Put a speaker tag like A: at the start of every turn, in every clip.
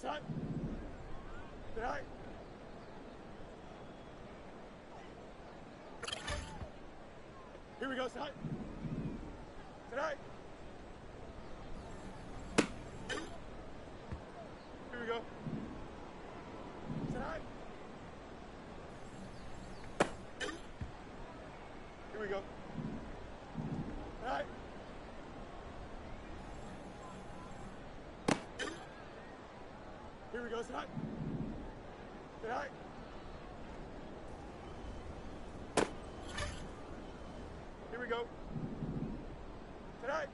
A: Set. Tonight. Here we go, set. Tonight. Here we go. Tonight. Here we go. Tonight. Here we go, tonight. Tonight. Here we go. Tonight.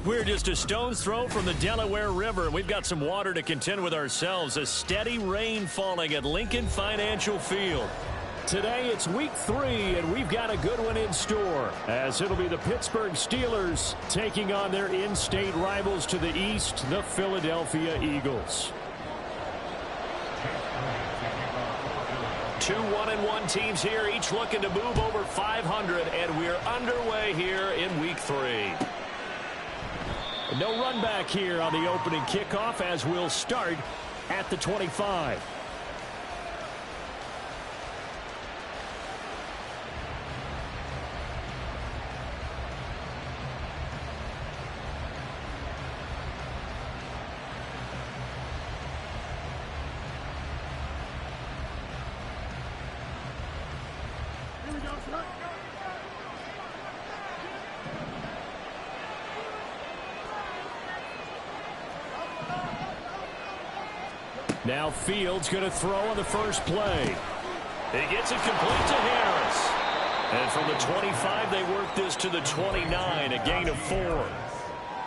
B: We're just a stone's throw from the Delaware River. We've got some water to contend with ourselves. A steady rain falling at Lincoln Financial Field. Today it's week 3, and we've got a good one in store, as it'll be the Pittsburgh Steelers taking on their in-state rivals to the east, the Philadelphia Eagles. 2 1-1 teams here, each looking to move over 500, and we're underway here in week 3. No run back here on the opening kickoff, as we'll start at the 25.
A: Here we go, son.
B: Now Fields going to throw on the first play. He gets it complete to Harris. And from the 25, they work this to the 29, a gain of 4.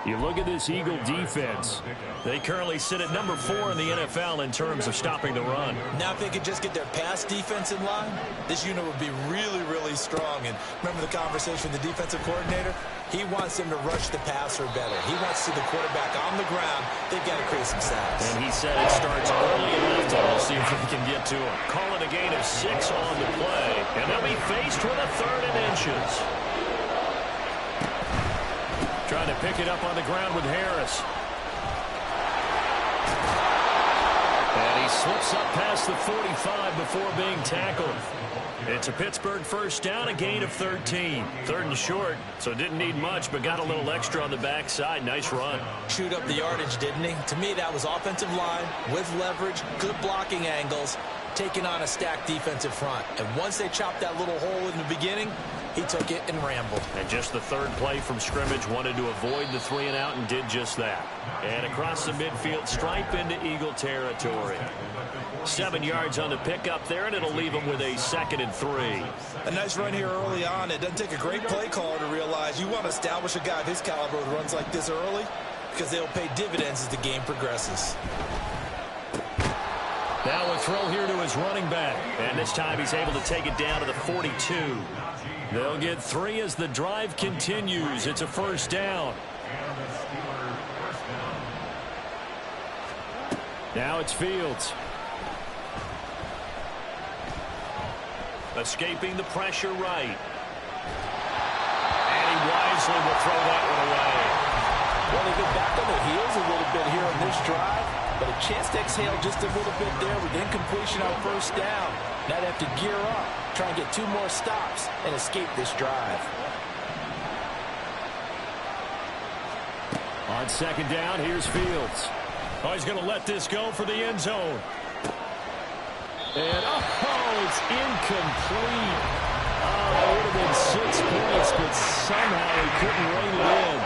B: You look at this Eagle defense. They currently sit at number 4 in the NFL in terms of stopping the run.
C: Now if they could just get their pass defense in line, this unit would be really, really strong. And remember the conversation with the defensive coordinator? He wants them to rush the passer better. He wants to see the quarterback on the ground. They've got to create some sacks.
B: And he said it starts early enough, and we'll see if we can get to him. Call it a gain of 6 on the play. And they'll be faced with a 3rd and inches. Trying to pick it up on the ground with Harris. And he slips up past the 45 before being tackled. It's a Pittsburgh first down, a gain of 13. 3rd and short, so didn't need much, but got a little extra on the backside. Nice run.
C: Chewed up the yardage, didn't he? To me, that was offensive line with leverage, good blocking angles, taking on a stacked defensive front. And once they chopped that little hole in the beginning, he took it and rambled.
B: And just the 3rd play from scrimmage, wanted to avoid the 3 and out and did just that. And across the midfield stripe into Eagle territory. 7 yards on the pickup there, and it'll leave them with a 2nd and 3.
C: A nice run here early on. It doesn't take a great play caller to realize you want to establish a guy of his caliber with runs like this early, because they'll pay dividends as the game progresses.
B: Now a throw here to his running back. And this time he's able to take it down to the 42. They'll get 3 as the drive continues. It's a first down. Now it's Fields. Escaping the pressure right. And he wisely will throw that one away.
C: Well, they've been back on their heels a little bit here on this drive, but a chance to exhale just a little bit there with incompletion on first down. Now they have to gear up, try and get 2 more stops and escape this drive.
B: On 2nd down, here's Fields. Oh, he's going to let this go for the end zone. And, oh, it's incomplete. Oh, that would have been 6 points, but somehow he couldn't rein it in.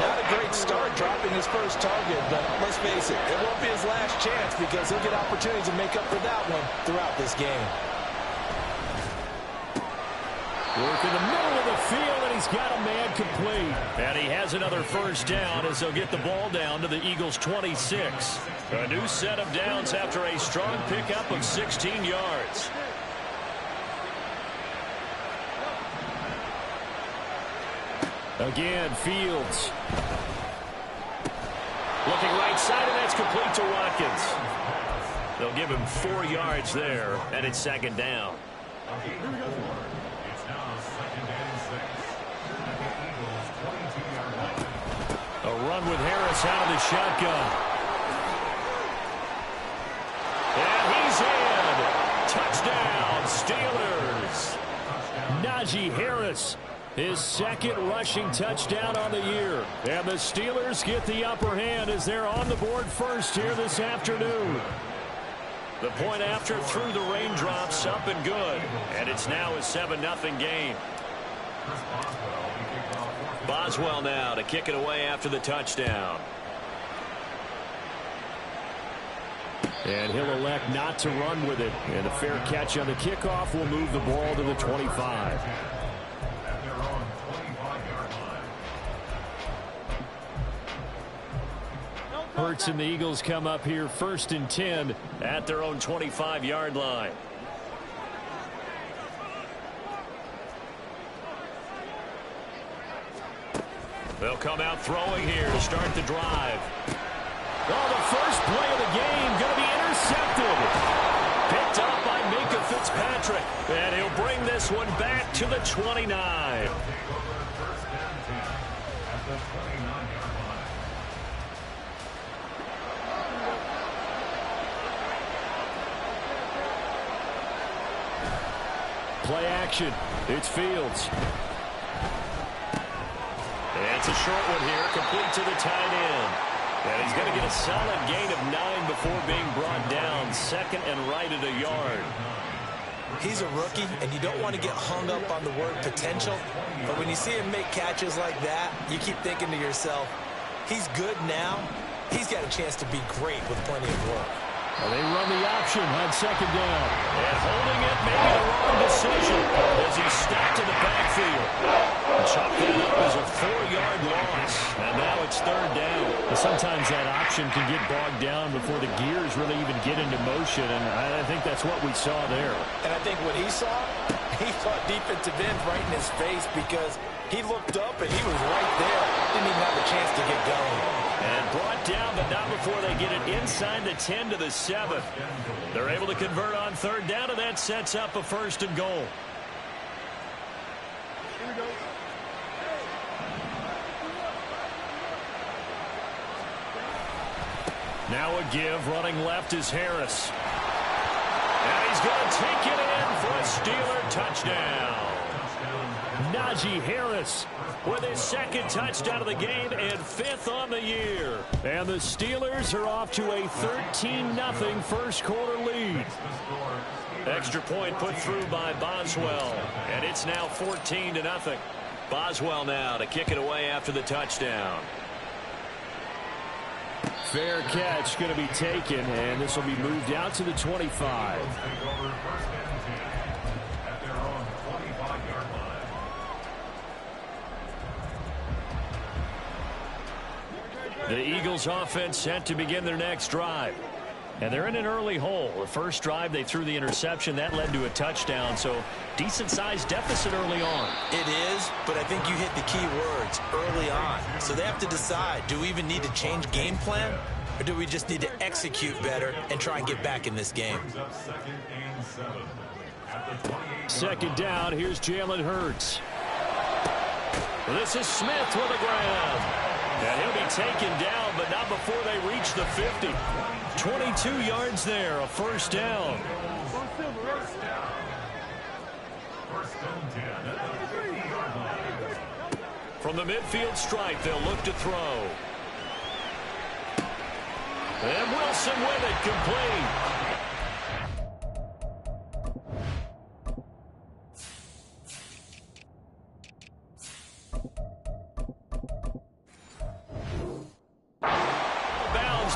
C: Not a great start dropping his first target, but let's face it, it won't be his last chance because he'll get opportunities to make up for that one throughout this game.
B: Work in the middle of the field, and he's got a man complete. And he has another first down as they'll get the ball down to the Eagles' 26. A new set of downs after a strong pickup of 16 yards. Again, Fields. Looking right side, and that's complete to Watkins. They'll give him 4 yards there, and it's 2nd down. A run with Harris out of the shotgun. And he's in. Touchdown, Steelers. Najee Harris, his 2nd rushing touchdown on the year. And the Steelers get the upper hand as they're on the board first here this afternoon. The point after through the raindrops, up and good. And it's now a 7-0 game. Boswell now to kick it away after the touchdown.
D: And he'll elect not to run with it. And a fair catch on the kickoff will move the ball to the 25. Hurts and the Eagles come up here 1st and 10
B: at their own 25-yard line. They'll come out throwing here to start the drive.
D: Oh, the first play of the game going to be intercepted.
B: Picked up by Minkah Fitzpatrick. And he'll bring this one back to the 29.
D: Play action. It's Fields.
B: And it's a short one here, complete to the tight end. And he's going to get a solid gain of 9 before being brought down. 2nd and right at a yard.
C: He's a rookie, and you don't want to get hung up on the word potential. But when you see him make catches like that, you keep thinking to yourself, he's good now. He's got a chance to be great with plenty of work.
D: Well, they run the option on 2nd down.
B: And holding it may be the wrong decision as he's stopped in the backfield. Chop that up as a 4-yard loss. And now it's 3rd down.
D: Sometimes that option can get bogged down before the gears really even get into motion, and I think that's what we saw there.
C: And I think what he saw, he thought defensive end right in his face because he looked up and he was right there. Didn't even have a chance to get going.
B: And brought down, but not before they get it inside the 10 to the 7. They're able to convert on 3rd down, and that sets up a 1st and goal.
A: Here we go.
B: Now a give, running left is Harris. And he's going to take it in for a Steeler touchdown.
D: Najee Harris
B: with his 2nd touchdown of the game and 5th on the year.
D: And the Steelers are off to a 13-0 first quarter lead.
B: Extra point put through by Boswell. And it's now 14-0. Boswell now to kick it away after the touchdown.
D: Fair catch going to be taken, and this will be moved out to the 25.
B: The Eagles offense set to begin their next drive. And they're in an early hole. The first drive, they threw the interception. That led to a touchdown, so decent-sized deficit early on.
C: It is, but I think you hit the key words, early on. So they have to decide, do we even need to change game plan, or do we just need to execute better and try and get back in this game?
D: 2nd down, here's Jalen Hurts.
B: This is Smith with a grab. And he'll be taken down, but not before they reach the 50. 22 yards there, a 1st down. From the midfield stripe, they'll look to throw. And Wilson with it, complete.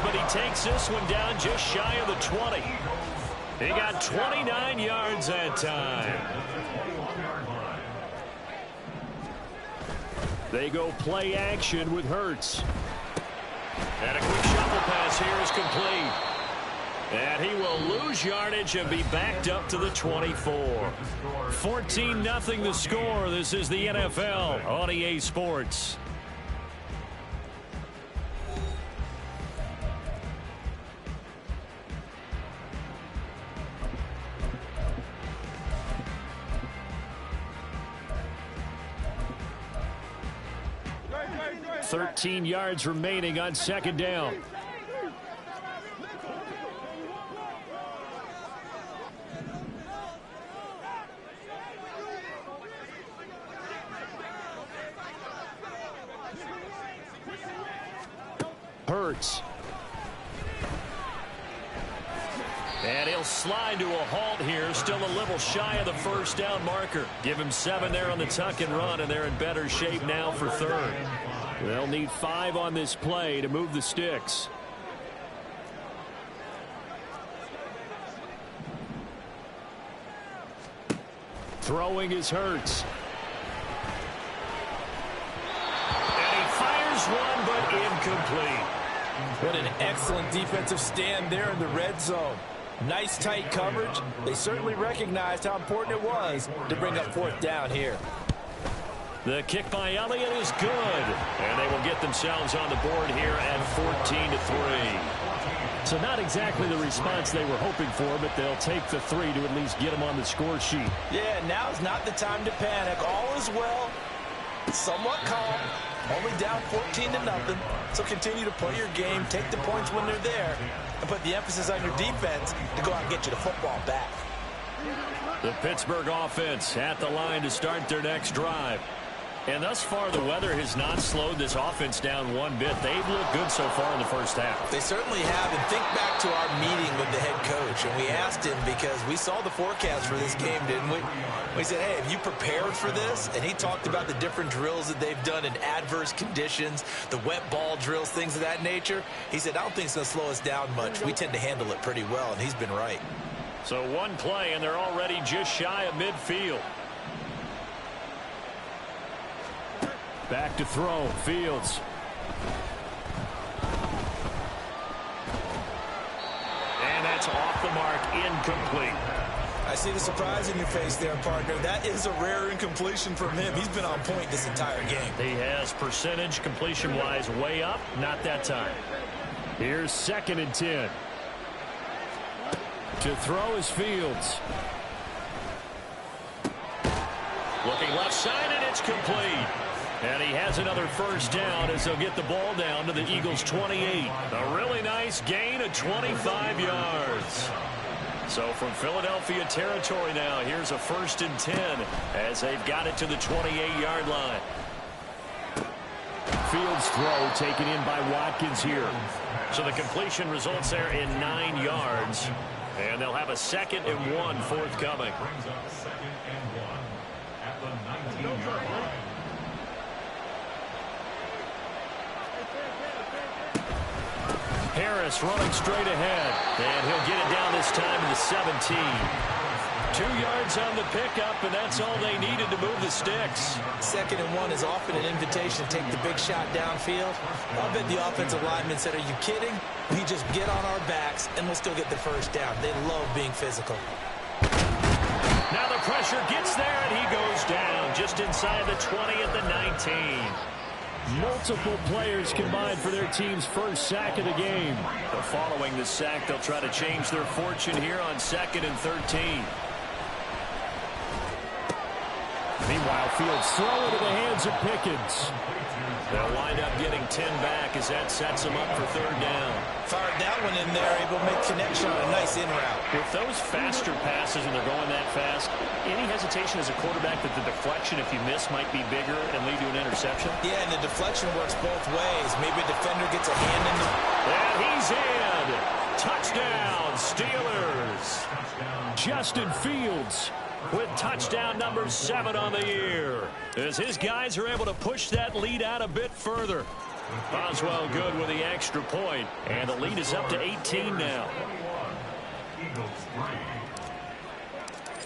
B: But he takes this one down just shy of the 20. He got 29 yards that time.
D: They go play action with Hurts.
B: And a quick shuffle pass here is complete. And he will lose yardage and be backed up to the 24. 14-0 the score. This is the NFL on EA Sports.
A: Right.
D: 13 yards remaining on 2nd down. Hurts.
B: And he'll slide to a halt here, still a little shy of the first down marker. Give him 7 there on the tuck and run, and they're in better shape now for third. They'll need 5 on this play to move the sticks. Throwing is Hurts. And he fires one, but incomplete.
C: What an excellent defensive stand there in the red zone. Nice tight coverage. They certainly recognized how important it was to bring up 4th down here.
B: The kick by Elliott is good. And they will get themselves on the board here at 14-3. So not exactly the response they were hoping for, but they'll take the 3 to at least get them on the score sheet.
C: Yeah, now's not the time to panic. All is well. Somewhat calm. Only down 14-0. So continue to play your game, take the points when they're there, and put the emphasis on your defense to go out and get you the football back.
B: The Pittsburgh offense at the line to start their next drive. And thus far, the weather has not slowed this offense down one bit. They've looked good so far in the first half.
C: They certainly have. And think back to our meeting with the head coach. And we asked him, because we saw the forecast for this game, didn't we? We said, hey, have you prepared for this? And he talked about the different drills that they've done in adverse conditions, the wet ball drills, things of that nature. He said, I don't think it's going to slow us down much. We tend to handle it pretty well, and he's been right.
B: So one play, and they're already just shy of midfield. Back to throw, Fields. And that's off the mark, incomplete.
C: I see the surprise in your face there, partner. That is a rare incompletion from him. He's been on point this entire game.
B: He has percentage completion-wise way up, not that time. Here's 2nd and 10. To throw is Fields. Looking left side, and it's complete. And he has another first down as they'll get the ball down to the Eagles' 28. A really nice gain of 25 yards. So from Philadelphia territory now, here's a 1st and 10 as they've got it to the 28-yard line. Fields throw taken in by Watkins here. So the completion results there in 9 yards. And they'll have a 2nd and 1 forthcoming. Harris running straight ahead. And he'll get it down this time to the 17. 2 yards on the pickup, and that's all they needed to move the sticks.
C: 2nd and 1 is often an invitation to take the big shot downfield. I bet the offensive lineman said, are you kidding? We just get on our backs, and we'll still get the first down. They love being physical.
B: Now the pressure gets there, and he goes down just inside the 20 at the 19. Multiple players combined for their team's first sack of the game. But following the sack, they'll try to change their fortune here on 2nd and 13. Meanwhile, Fields throw into the hands of Pickens. They'll wind up getting 10 back as that sets them up for 3rd down.
C: Fired that one in there, able to make connection on a nice in route.
B: With those faster passes and they're going that fast, any hesitation as a quarterback that the deflection, if you miss, might be bigger and lead to an interception?
C: Yeah, and the deflection works both ways. Maybe a defender gets a hand in the...
B: And he's in. Touchdown, Steelers. Justin Fields with touchdown number 7 on the year, as his guys are able to push that lead out a bit further. Boswell good with the extra point, and the lead is up to 18 now.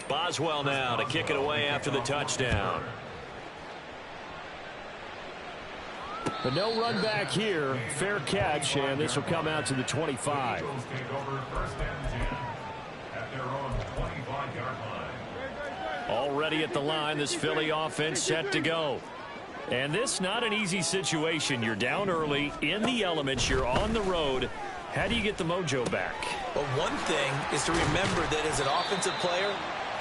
B: Boswell now to kick it away after the touchdown. But no run back here. Fair catch, and this will come out to the 25. Already at the line, this Philly offense set to go. And this not an easy situation. You're down early, in the elements, you're on the road. How do you get the mojo back?
C: Well, one thing is to remember that as an offensive player,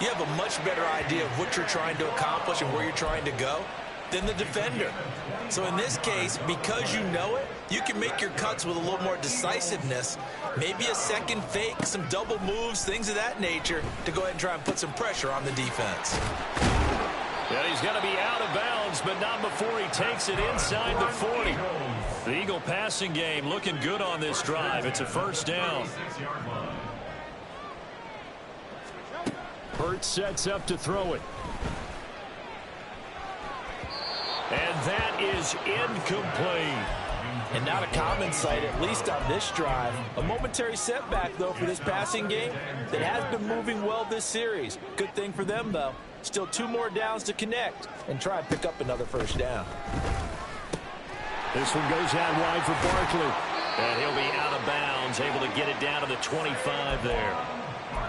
C: you have a much better idea of what you're trying to accomplish and where you're trying to go than the defender. So in this case, because you know it, you can make your cuts with a little more decisiveness, maybe a second fake, some double moves, things of that nature, to go ahead and try and put some pressure on the defense.
B: And he's going to be out of bounds, but not before he takes it inside the 40. The Eagle passing game looking good on this drive. It's a first down. Hurts sets up to throw it. And that is incomplete.
C: And not a common sight, at least on this drive. A momentary setback, though, for this passing game that has been moving well this series. Good thing for them, though. Still 2 more downs to connect and try and pick up another first down.
B: This one goes out wide for Barkley. And he'll be out of bounds, able to get it down to the 25 there.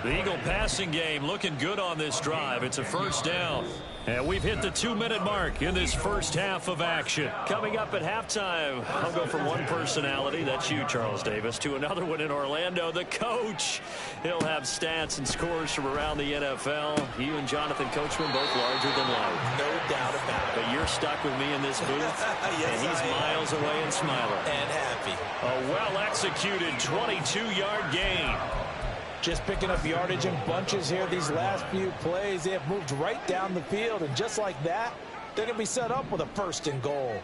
B: The Eagle passing game looking good on this drive. It's a first down. And we've hit the 2-minute mark in this first half of action. Coming up at halftime, I'll go from one personality, that's you, Charles Davis, to another one in Orlando, the coach. He'll have stats and scores from around the NFL. You and Jonathan Coachman both larger than life.
C: No doubt about it.
B: But you're stuck with me in this booth,
C: yes,
B: and he's miles away and smiling.
C: And happy.
B: A well-executed 22-yard gain.
C: Just picking up yardage in bunches here these last few plays. They have moved right down the field, and just like that, they're going to be set up with a 1st and goal.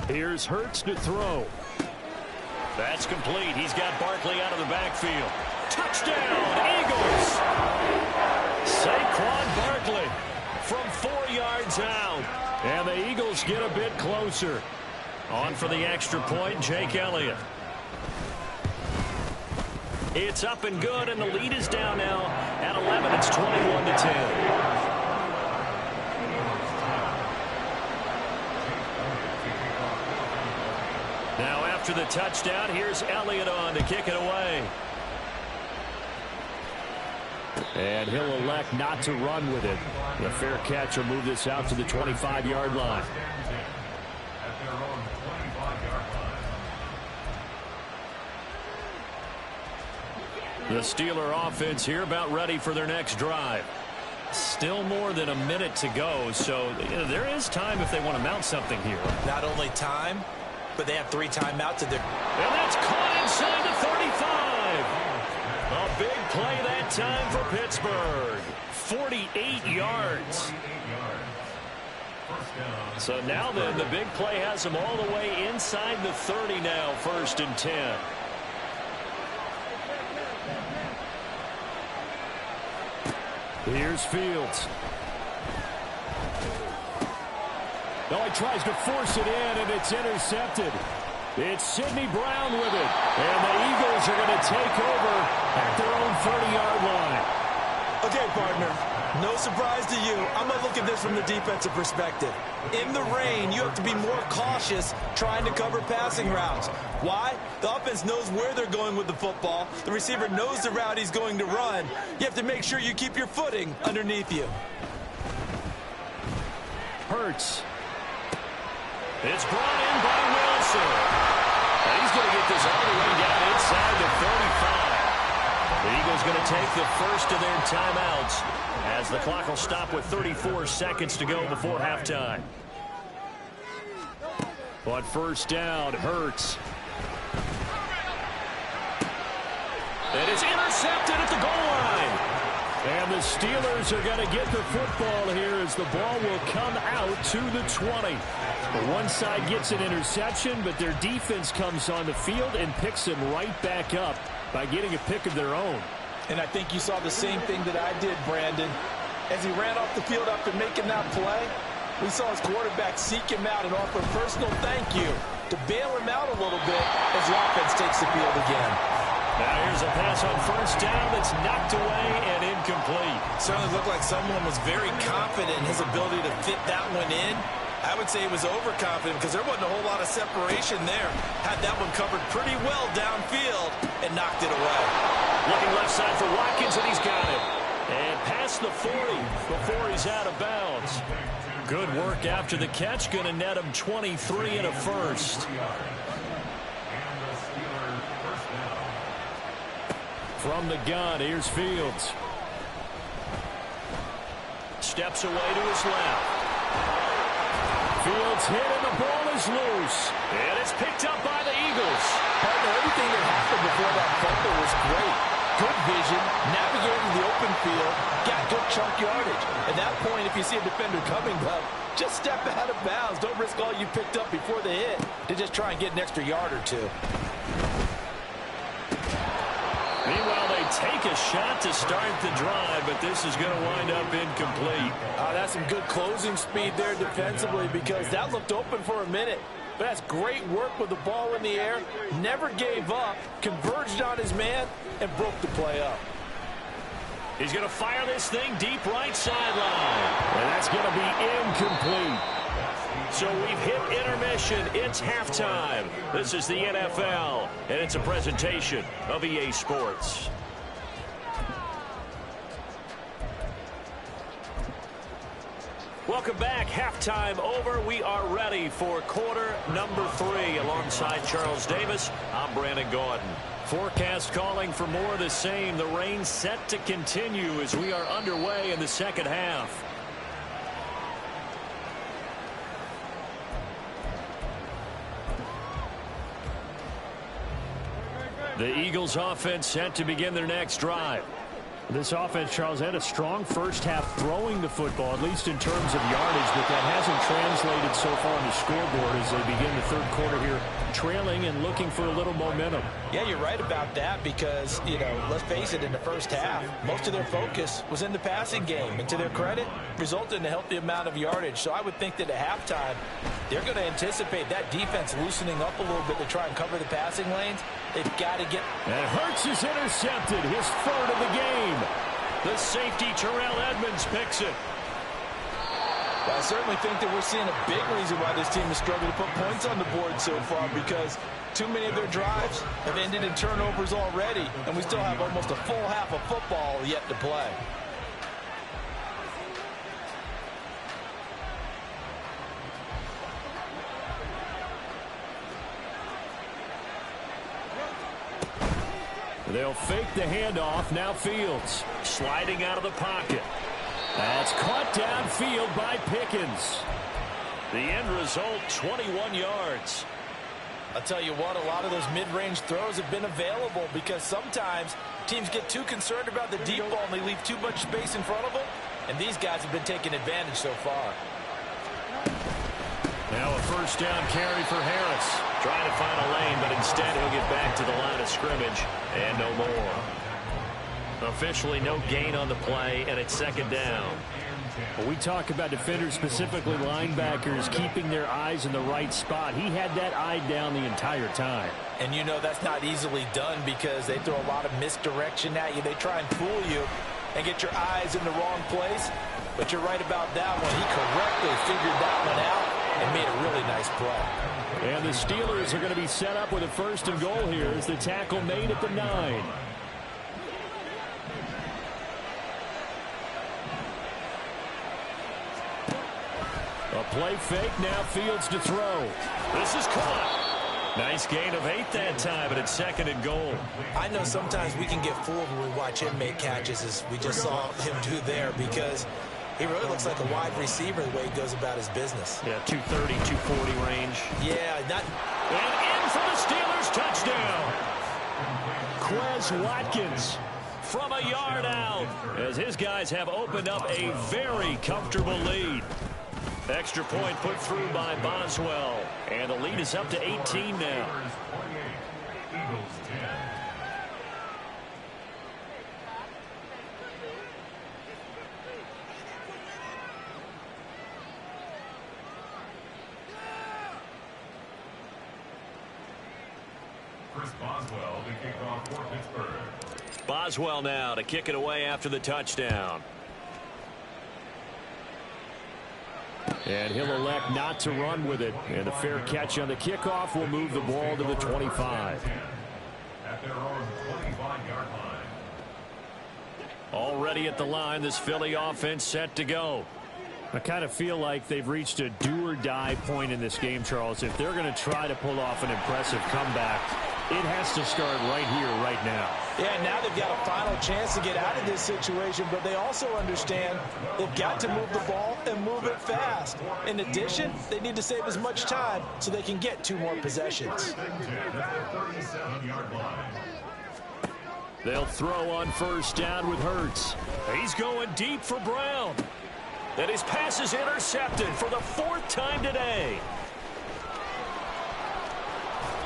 B: Here's Hurts to throw. That's complete. He's got Barkley out of the backfield. Touchdown, Eagles! Saquon Barkley from 4 yards out. And the Eagles get a bit closer. On for the extra point, Jake Elliott. It's up and good, and the lead is down now at 11. It's 21-10. Now after the touchdown, here's Elliott on to kick it away. And he'll elect not to run with it. The fair catch will move this out to the 25-yard line. The Steeler offense here about ready for their next drive. Still more than a minute to go, so there is time if they want to mount something here.
C: Not only time, but they have 3 timeouts at their...
B: And that's caught inside the 35. A big play that time for Pittsburgh. 48 yards. So now then, the big play has them all the way inside the 30 now, 1st and 10. Here's Fields. Oh, he tries to force it in, and it's intercepted. It's Sidney Brown with it. And the Eagles are going to take over at their own 30-yard line.
C: Okay, partner, no surprise to you. I'm going to look at this from the defensive perspective. In the rain, you have to be more cautious trying to cover passing routes. Why? The offense knows where they're going with the football. The receiver knows the route he's going to run. You have to make sure you keep your footing underneath you.
B: Hurts. It's brought in by Wilson. And he's going to get this all the way down inside the 35. The Eagles going to take the first of their timeouts as the clock will stop with 34 seconds to go before halftime. On first down, Hurts. It is intercepted at the goal line. And the Steelers are going to get the football here as the ball will come out to the 20. One side gets an interception, but their defense comes on the field and picks them right back up by getting a pick of their own.
C: And I think you saw the same thing that I did, Brandon. As he ran off the field after making that play, we saw his quarterback seek him out and offer a personal thank you to bail him out a little bit as the offense takes the field again.
B: Now here's a pass on first down that's knocked away and incomplete.
C: Certainly looked like someone was very confident in his ability to fit that one in. I would say he was overconfident because there wasn't a whole lot of separation there. Had that one covered pretty well downfield and knocked it away.
B: Looking left side for Watkins, and he's got it. And past the 40 before he's out of bounds. Good work after the catch. Going to net him 23 and a first. From the gun, here's Fields. Steps away to his left. Fields hit and the ball is loose. And it's picked up by the Eagles.
C: Partner, everything that happened before that fumble was great. Good vision, navigating the open field, got good chunk yardage. At that point, if you see a defender coming up, just step out of bounds. Don't risk all you picked up before the hit to just try and get an extra yard or two.
B: Meanwhile, they take a shot to start the drive, but this is going to wind up incomplete.
C: That's some good closing speed there defensively, because that looked open for a minute. But that's great work with the ball in the air. Never gave up, converged on his man, and broke the play up.
B: He's going to fire this thing deep right sideline.
D: And that's going to be incomplete.
B: So we've hit intermission. It's halftime. This is the NFL, and it's a presentation of EA Sports. Welcome back. Halftime over. We are ready for quarter number 3. Alongside Charles Davis, I'm Brandon Gaudin. Forecast calling for more of the same. The rain set to continue as we are underway in the second half. The Eagles offense set to begin their next drive.
D: This offense, Charles, had a strong first half throwing the football, at least in terms of yardage, but that hasn't translated so far on the scoreboard as they begin the third quarter here, trailing and looking for a little momentum.
C: Yeah, you're right about that because, let's face it, in the first half, most of their focus was in the passing game. And to their credit, resulted in a healthy amount of yardage. So I would think that at halftime, they're going to anticipate that defense loosening up a little bit to try and cover the passing lanes. They've got to get...
D: And Hurts is intercepted, his third of the game.
B: The safety, Terrell Edmonds, picks it.
C: Well, I certainly think that we're seeing a big reason why this team has struggled to put points on the board so far, because too many of their drives have ended in turnovers already, and we still have almost a full half of football yet to play.
D: They'll fake the handoff. Now Fields sliding out of the pocket. That's caught downfield by Pickens.
B: The end result, 21 yards.
C: I'll tell you what, a lot of those mid-range throws have been available because sometimes teams get too concerned about the deep ball and they leave too much space in front of them, and these guys have been taking advantage so far.
B: Now a first down carry for Harris. Trying to find a lane, but instead he'll get back to the line of scrimmage and no more. Officially no gain on the play, and it's second down.
D: Well, we talk about defenders, specifically linebackers, keeping their eyes in the right spot. He had that eye down the entire time.
C: And that's not easily done because they throw a lot of misdirection at you. They try and fool you and get your eyes in the wrong place. But you're right about that one. He correctly figured that one out and made a really nice play.
D: And the Steelers are going to be set up with a first and goal here as the tackle made at the 9. A play fake, now Fields to throw.
B: This is caught. Nice gain of 8 that time, but it's second and goal.
C: I know sometimes we can get fooled when we watch him make catches, as we just saw him do there, because he really looks like a wide receiver the way he goes about his business.
B: Yeah, 230, 240 range.
C: Yeah, not...
B: And in for the Steelers, touchdown. Quez Watkins from a yard out, as his guys have opened up a very comfortable lead. Extra point put through by Boswell, and the lead is up to 18 now.
A: Chris Boswell to kick off for Pittsburgh.
B: Boswell now to kick it away after the touchdown.
D: And he'll elect not to run with it. And a fair catch on the kickoff will move the ball to the 25.
A: At their own 25-yard line.
B: Already at the line, this Philly offense set to go.
D: I kind of feel like they've reached a do-or-die point in this game, Charles. If they're going to try to pull off an impressive comeback, it has to start right here, right now.
C: Yeah, now they've got a final chance to get out of this situation, but they also understand they've got to move the ball and move it fast. In addition, they need to save as much time so they can get 2 more possessions.
B: They'll throw on first down with Hurts. He's going deep for Brown. And his pass is intercepted for the 4th time today.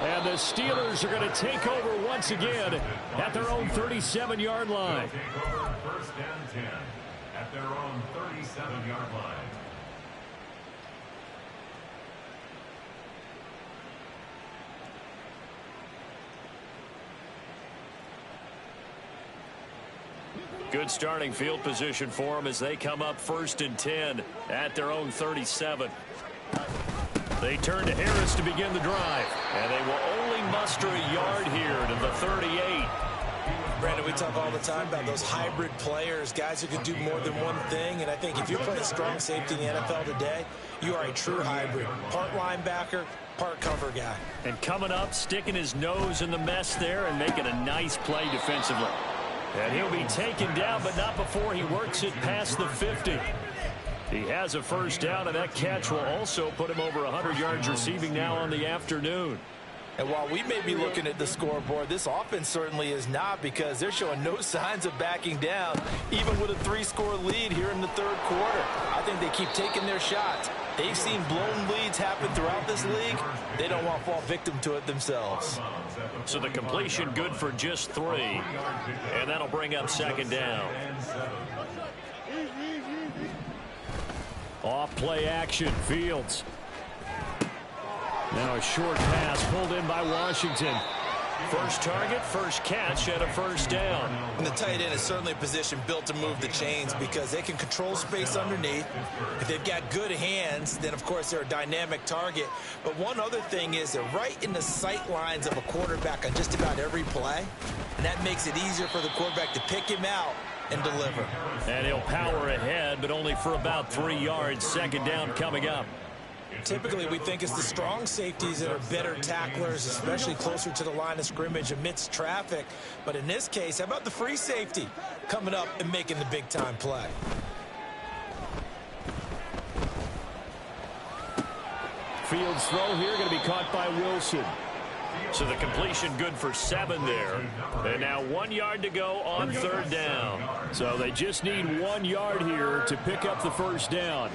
B: And the Steelers are going to take over once again at their own 37-yard line.
A: Take over first and 10 at their own 37-yard line.
B: Good starting field position for them as they come up first and 10 at their own 37. They turn to Harris to begin the drive, and they will only muster a yard here to the 38.
C: Brandon, we talk all the time about those hybrid players, guys who can do more than one thing, and I think if you're playing strong safety in the NFL today, you are a true hybrid. Part linebacker, part cover guy.
B: And coming up, sticking his nose in the mess there and making a nice play defensively. And he'll be taken down, but not before he works it past the 50. He has a first down, and that catch will also put him over 100 yards receiving now on the afternoon.
C: And while we may be looking at the scoreboard, this offense certainly is not, because they're showing no signs of backing down, even with a 3-score lead here in the third quarter. I think they keep taking their shots. They've seen blown leads happen throughout this league. They don't want to fall victim to it themselves.
B: So the completion good for just 3. And that'll bring up second down. Off play action, Fields. Now a short pass pulled in by Washington. First target, first catch, and a first down.
C: And the tight end is certainly a position built to move the chains because they can control space underneath. If they've got good hands, then of course they're a dynamic target. But one other thing is they're right in the sight lines of a quarterback on just about every play. And that makes it easier for the quarterback to pick him out and deliver.
B: And he'll power ahead, but only for about 3 yards. Second down coming up.
C: Typically, we think it's the strong safeties that are better tacklers, especially closer to the line of scrimmage amidst traffic. But in this case, how about the free safety coming up and making the big-time play?
B: Fields throw here going to be caught by Wilson. So the completion good for 7 there. And now 1 yard to go on third down. So they just need 1 yard here to pick up the first down.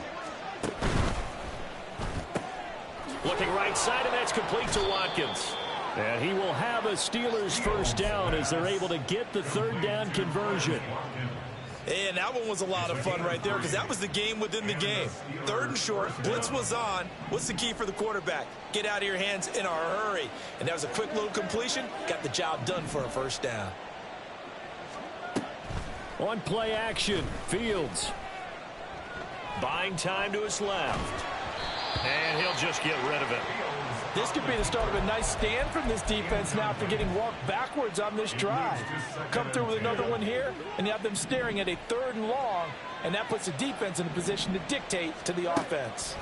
B: Looking right side, and that's complete to Watkins. And he will have a Steelers first down as they're able to get the third down conversion.
C: And that one was a lot of fun right there because that was the game within the game. Third and short, blitz was on. What's the key for the quarterback? Get out of your hands in a hurry. And that was a quick little completion. Got the job done for a first down.
B: On play action, Fields. Buying time to his left. And he'll just get rid of it.
E: This could be the start of a nice stand from this defense now after getting walked backwards on this drive. Come through with another one here, and you have them staring at a 3rd and long, and that puts the defense in a position to dictate to the offense.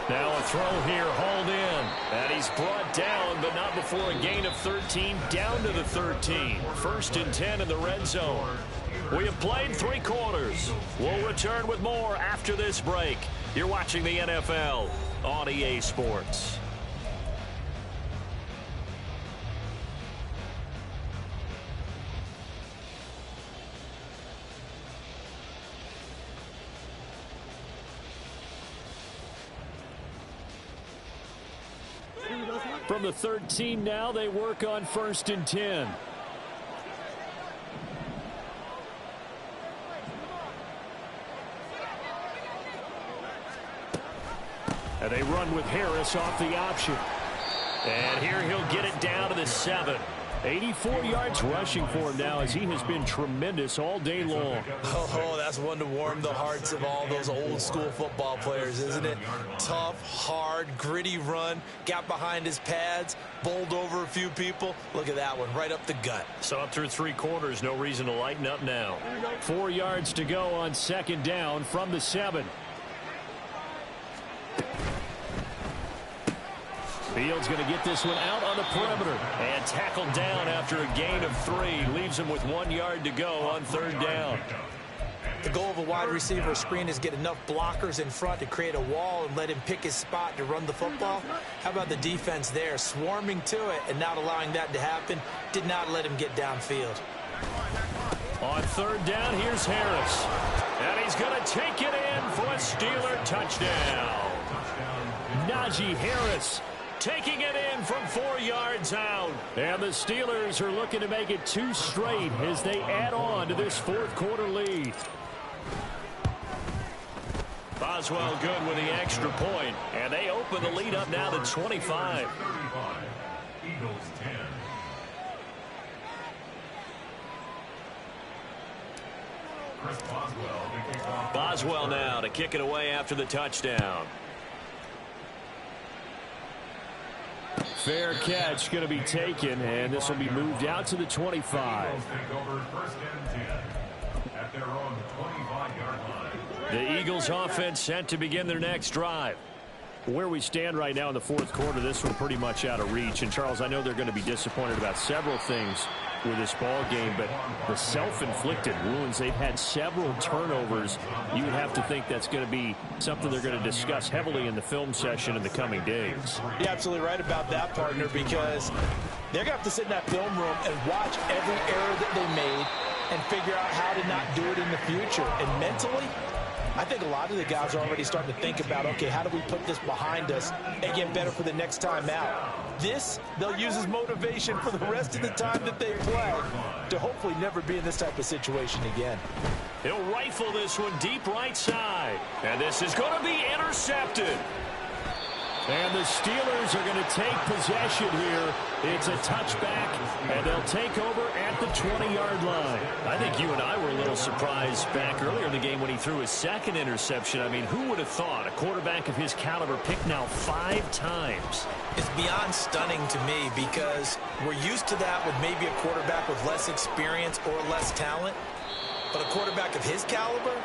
B: Now a throw here, hauled in. And he's brought down, but not before a gain of 13, down to the 13. First and 10 in the red zone. We have played 3 quarters. We'll return with more after this break. You're watching the NFL on EA Sports. From the 13 now, they work on first and 10. And they run with Harris off the option. And here he'll get it down to the 7. 84 yards rushing for him now as he has been tremendous all day long.
C: Oh, that's one to warm the hearts of all those old school football players, isn't it? Tough, hard, gritty run. Got behind his pads, bowled over a few people. Look at that one, right up the gut.
B: So up through 3 quarters, no reason to lighten up now. 4 yards to go on second down from the 7. Fields going to get this one out on the perimeter and tackled down after a gain of 3. Leaves him with 1 yard to go on third down.
C: The goal of a wide receiver screen is get enough blockers in front to create a wall and let him pick his spot to run the football. How about the defense there, swarming to it and not allowing that to happen? Did not let him get downfield.
B: On third down, here's Harris. And he's going to take it in for a Steeler touchdown. Najee Harris taking it in from 4 yards out. And the Steelers are looking to make it 2 straight as they add on to this fourth quarter lead. Boswell good with the extra point, and they open the lead up now to 25.
A: Eagles 10. Chris Boswell to kick off.
B: Boswell now to kick it away after the touchdown. Fair catch going to be taken, and this will be moved out to the 25.
A: Eagles take over first and 10 at their own 25-yard line.
B: The Eagles offense set to begin their next drive. Where we stand right now in the fourth quarter, this one pretty much out of reach. And, Charles, I know they're going to be disappointed about several things with this ball game, but the self-inflicted wounds, they've had several turnovers. You would have to think that's going to be something they're going to discuss heavily in the film session in the coming days.
E: You're absolutely right about that, partner, because they're going to have to sit in that film room and watch every error that they made and figure out how to not do it in the future. And mentally, I think a lot of the guys are already starting to think about, okay, how do we put this behind us and get better for the next time out? This, they'll use as motivation for the rest of the time that they play to hopefully never be in this type of situation again.
B: He'll rifle this one deep right side. And this is going to be intercepted. And the Steelers are going to take possession here. It's a touchback, and they'll take over at the 20-yard line. I think you and I were a little surprised back earlier in the game when he threw his second interception. I mean, who would have thought a quarterback of his caliber picked now 5 times?
C: It's beyond stunning to me because we're used to that with maybe a quarterback with less experience or less talent. But a quarterback of his caliber,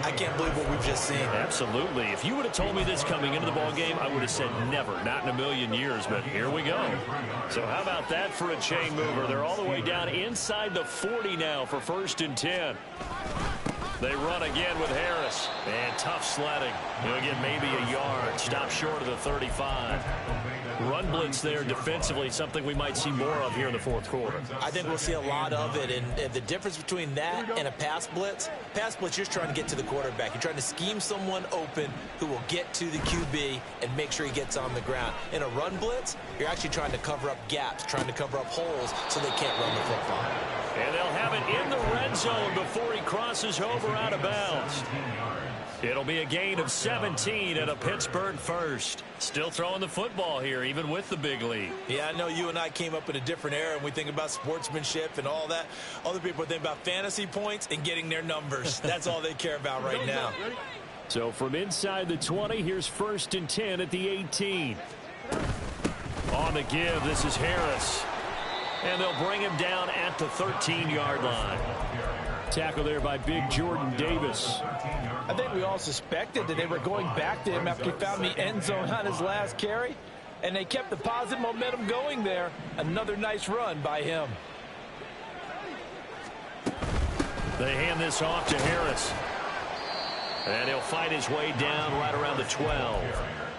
C: I can't believe what we've just seen.
B: Absolutely. If you would have told me this coming into the ball game, I would have said never, not in a million years. But here we go. So how about that for a chain mover? They're all the way down inside the 40 now for first and 10. They run again with Harris. And tough sledding. He'll get maybe a yard. Stop short of the 35. Run blitz there defensively, something we might see more of here in the fourth quarter.
C: I think we'll see a lot of it. And the difference between that and a pass blitz, you're trying to get to the quarterback. You're trying to scheme someone open who will get to the QB and make sure he gets on the ground. In a run blitz, you're actually trying to cover up gaps, trying to cover up holes so they can't run the football.
B: And they'll have it in the red zone before he crosses over out of bounds. It'll be a gain of 17 at a Pittsburgh first. Still throwing the football here, even with the big lead.
C: Yeah, I know you and I came up in a different era, and we think about sportsmanship and all that. Other people think about fantasy points and getting their numbers. That's all they care about right now.
B: So from inside the 20, here's first and 10 at the 18. On the give, this is Harris. And they'll bring him down at the 13-yard line. Tackle there by big Jordan Davis.
E: I think we all suspected that they were going back to him after he found the end zone on his last carry. And they kept the positive momentum going there. Another nice run by him.
B: They hand this off to Harris. And he'll fight his way down right around the 12.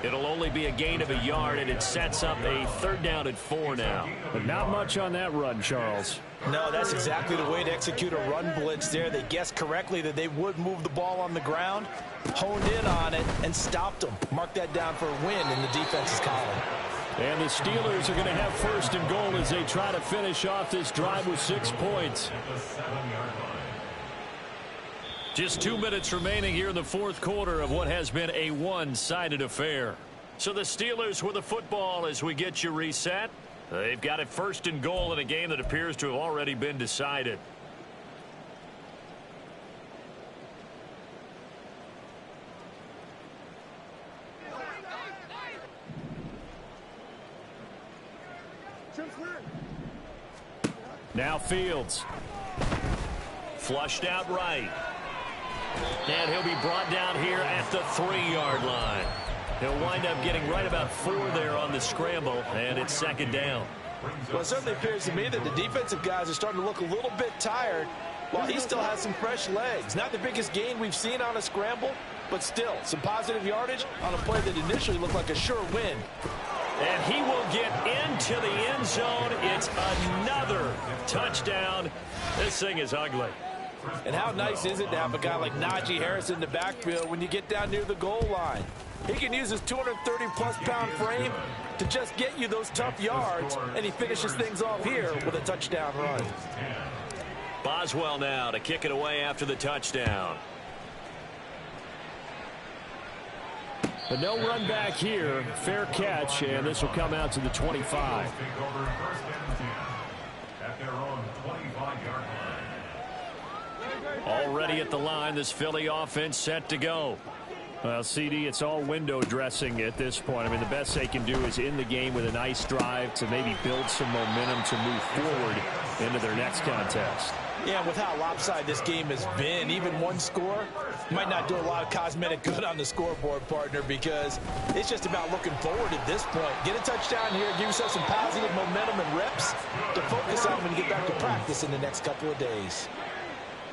B: It'll only be a gain of a yard, and it sets up a 3rd down and 4 now.
D: But not much on that run, Charles.
E: No, that's exactly the way to execute a run blitz there. They guessed correctly that they would move the ball on the ground, honed in on it, and stopped them. Mark that down for a win in the defense's column.
B: And the Steelers are going to have first and goal as they try to finish off this drive with 6 points. Just 2 minutes remaining here in the fourth quarter of what has been a one-sided affair. So the Steelers with the football as we get you reset. They've got it first and goal in a game that appears to have already been decided. Now Fields. Flushed out right. And he'll be brought down here at the 3-yard line. He'll wind up getting right about 4 there on the scramble, and it's 2nd down.
E: Well, it certainly appears to me that the defensive guys are starting to look a little bit tired while he still has some fresh legs. Not the biggest gain we've seen on a scramble, but still some positive yardage on a play that initially looked like a sure win.
B: And he will get into the end zone. It's another touchdown. This thing is ugly.
E: And how nice is it to have a guy like Najee Harris in the backfield when you get down near the goal line? He can use his 230-plus pound frame to just get you those tough yards, and he finishes things off here with a touchdown run.
B: Boswell now to kick it away after the touchdown.
D: But no run back here. Fair catch, and this will come out to the 25.
B: Already at the line, this Philly offense set to go.
D: Well, CD, it's all window dressing at this point. I mean, the best they can do is in the game with a nice drive to maybe build some momentum to move forward into their next contest.
E: Yeah, with how lopsided this game has been, even one score might not do a lot of cosmetic good on the scoreboard, partner, because it's just about looking forward at this point. Get a touchdown here, give yourself some positive momentum and reps to focus on when you get back to practice in the next couple of days.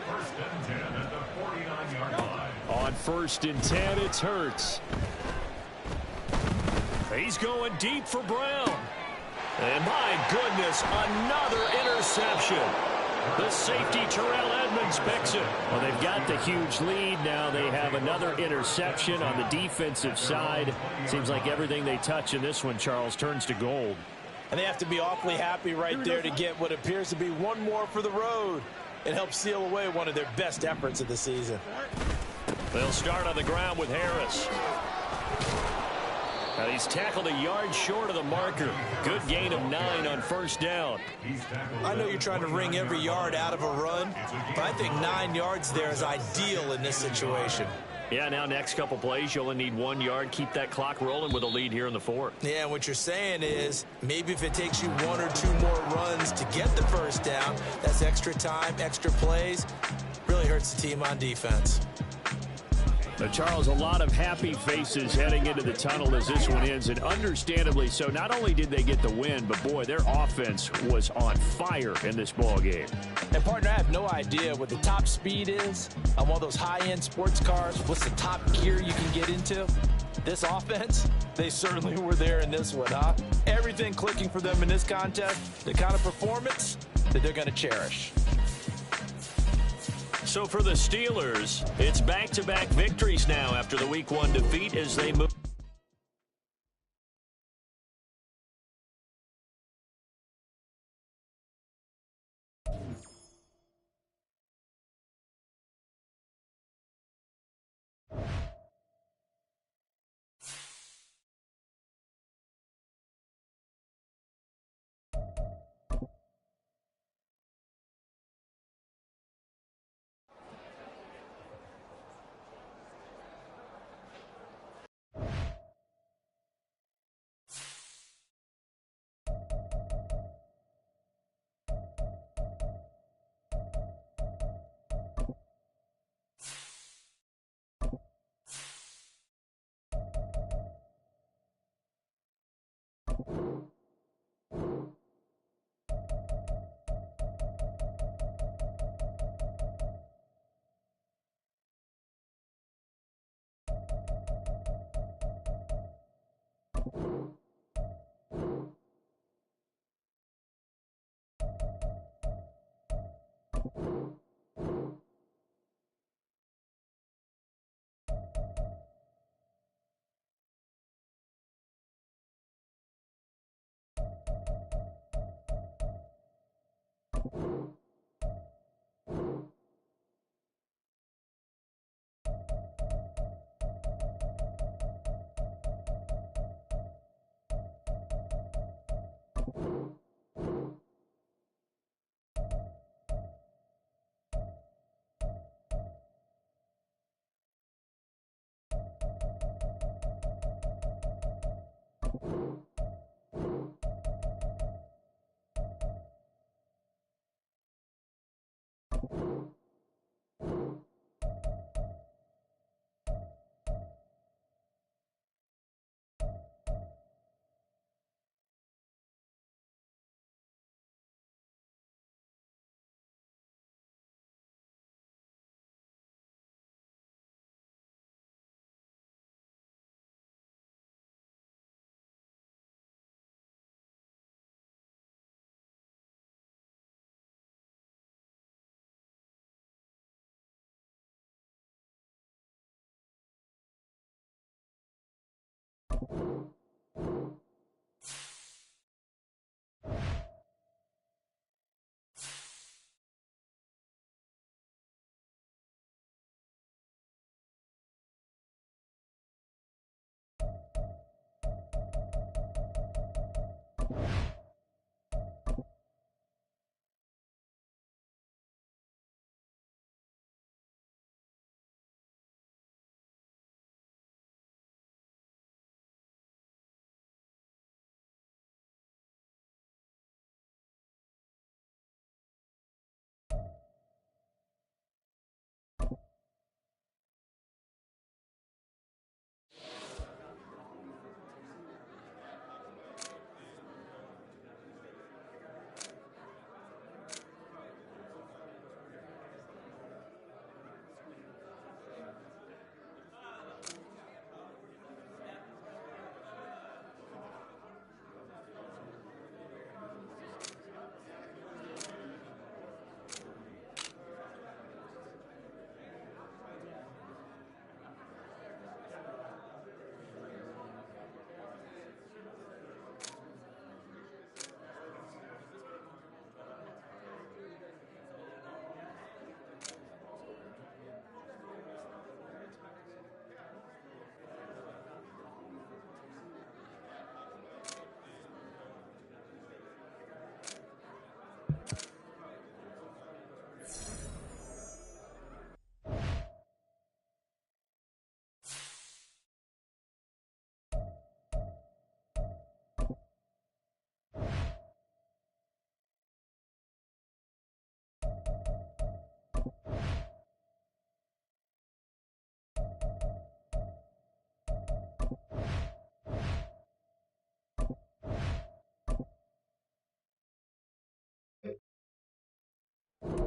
A: First and 10 at the 49-yard line.
D: On 1st and 10, it's Hurts.
B: He's going deep for Brown. And my goodness, another interception. The safety, Terrell Edmonds, picks it.
D: Well, they've got the huge lead. Now they have another interception on the defensive side. Seems like everything they touch in this one, Charles, turns to gold.
E: And they have to be awfully happy right there to get what appears to be one more for the road. It helps seal away one of their best efforts of the season.
B: They'll start on the ground with Harris. And he's tackled a yard short of the marker. Good gain of 9 on 1st down.
C: I know you're trying to wring every yard out of a run, but I think 9 yards there is ideal in this situation.
B: Yeah, now next couple plays, you only need 1 yard. Keep that clock rolling with a lead here in the 4th.
C: Yeah, what you're saying is maybe if it takes you 1 or 2 more runs to get the 1st down, that's extra time, extra plays. Really hurts the team on defense.
D: Charles, a lot of happy faces heading into the tunnel as this one ends, and understandably so. Not only did they get the win, but boy, their offense was on fire in this ball game.
E: And partner, I have no idea what the top speed is on one of those high-end sports cars. What's the top gear you can get into? This offense, they certainly were there in this one, huh? Everything clicking for them in this contest, the kind of performance that they're going to cherish.
B: So for the Steelers, it's back-to-back victories now after the Week 1 defeat as they move.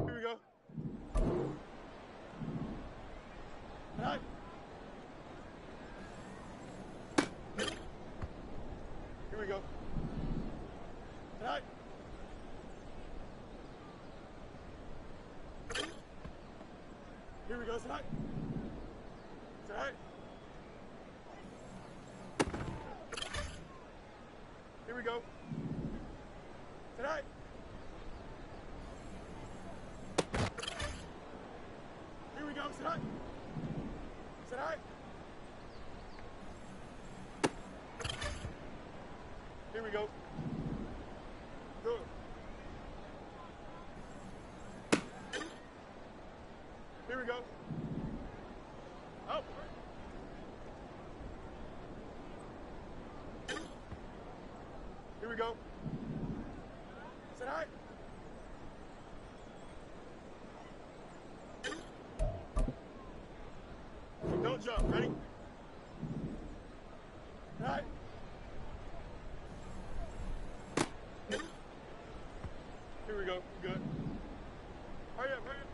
F: Here we go. Tonight. Here we go. Tonight. Here we go tonight. Tonight. Here we go. Tonight. Here we go, tonight. Tonight. Here we go. Good. Here we go. Up. Here we go. Tonight. Don't jump. Ready? Right. Here we go. Good. Hurry up, hurry up.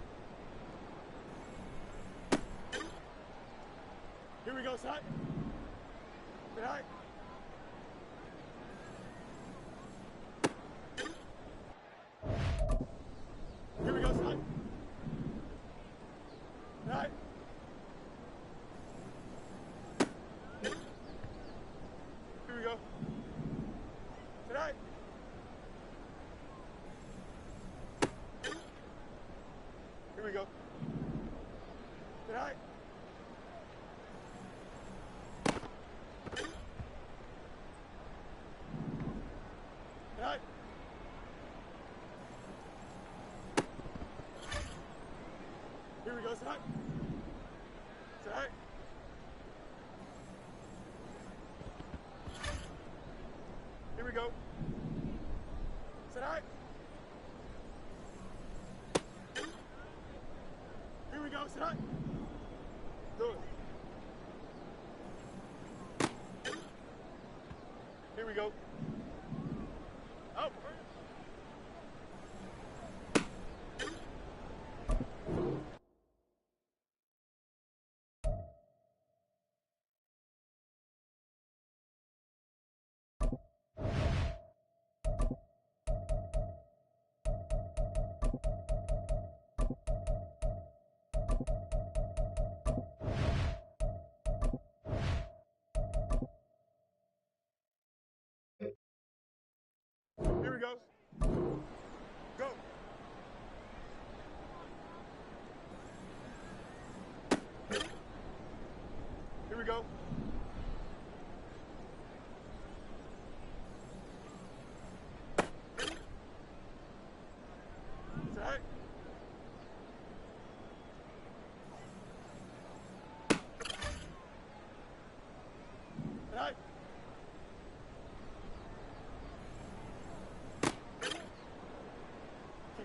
F: Here we go, side. Tonight. Here we go, side. Tonight. Here we go. Tonight. Here we go. Tonight. Tonight. Here we go, tonight. Tonight. Here we go. Tonight. Here we go, tonight. Do it. Here we go. Up.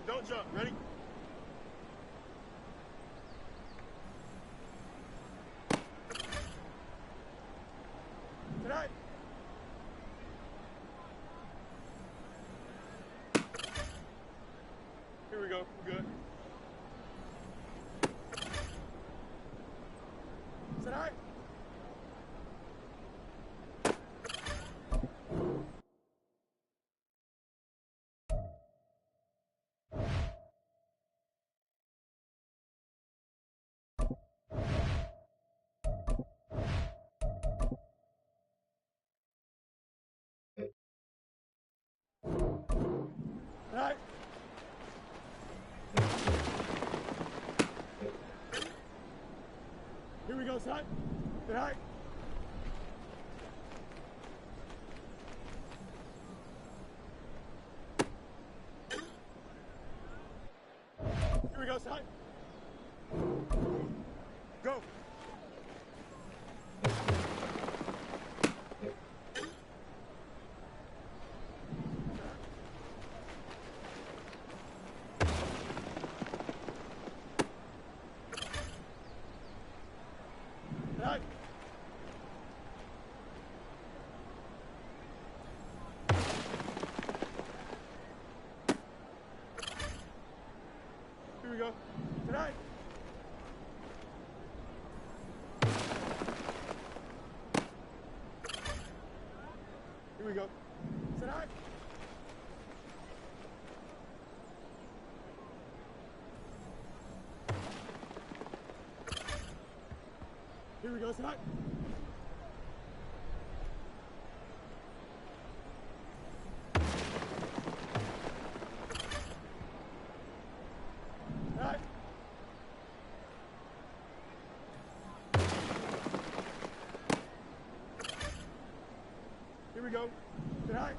F: Don't jump. Ready? Tonight. Here we go. Good. Tonight. Tonight. Here we go, son. Tonight. Here we go, son. Go. Tonight. Here we go. Tonight. Here we go. Tonight. Here we go, tonight. Tonight. Here we go. Tonight.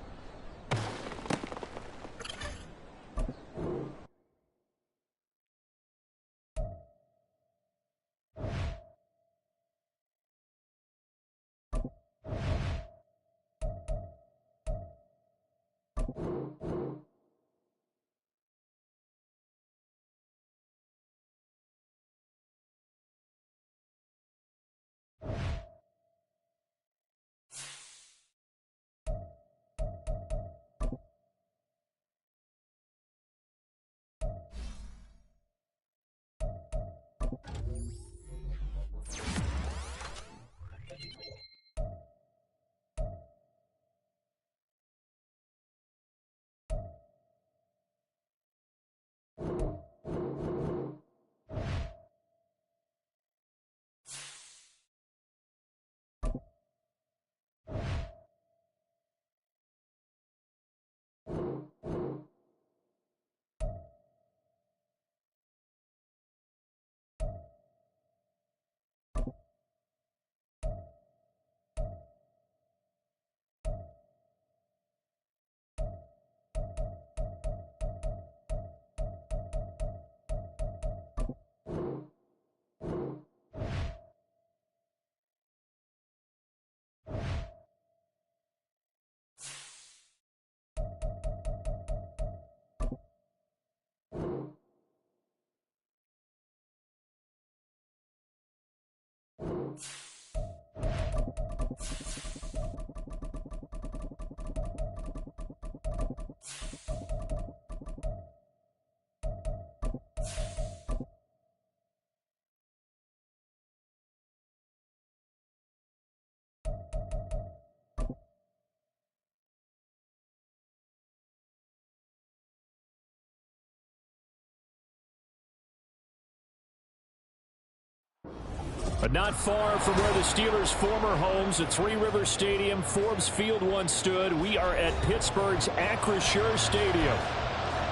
B: But not far from where the Steelers' former homes at Three Rivers Stadium, Forbes Field once stood, we are at Pittsburgh's Acrisure Stadium.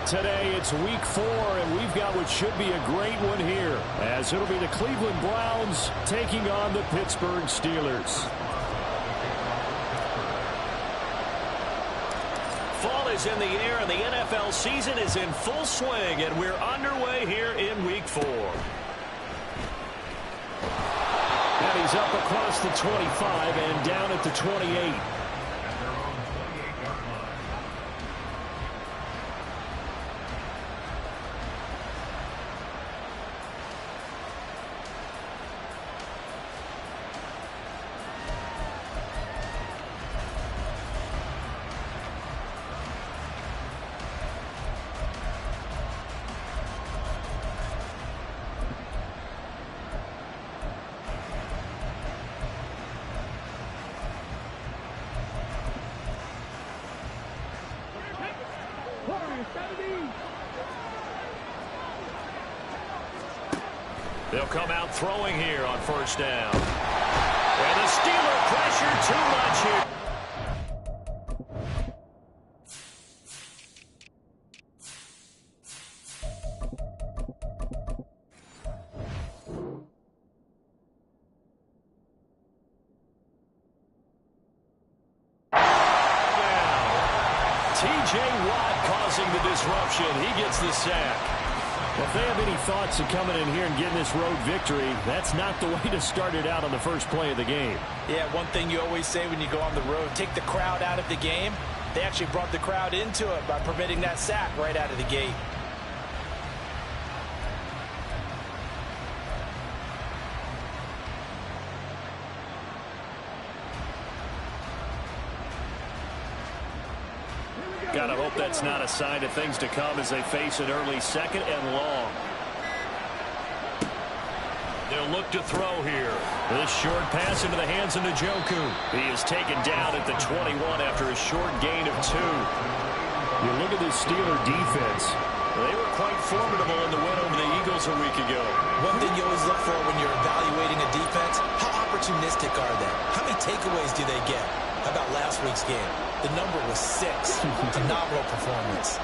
B: Today it's week 4, and we've got what should be a great one here, as it'll be the Cleveland Browns taking on the Pittsburgh Steelers. Fall is in the air, and the NFL season is in full swing, and we're underway here in week 4. And he's up across the 25 and down at the 28. They'll come out throwing here on first down. And the Steeler pressure too much here. T.J. Watt causing the disruption. He gets the sack.
D: Well, if they have any thoughts of coming in here and getting this road victory, that's not the way to start it out on the first play of the game.
E: Yeah, one thing you always say when you go on the road, take the crowd out of the game. They actually brought the crowd into it by permitting that sack right out of the gate.
B: Gotta hope that's not a sign of things to come as they face an early second and long. They'll look to throw here. This short pass into the hands of Njoku. He is taken down at the 21 after a short gain of 2.
D: You look at this Steeler defense.
B: They were quite formidable in the win over the Eagles a week ago.
C: One thing you always look for when you're evaluating a defense, how opportunistic are they? How many takeaways do they get? How about last week's game? The number was 6. Phenomenal performance.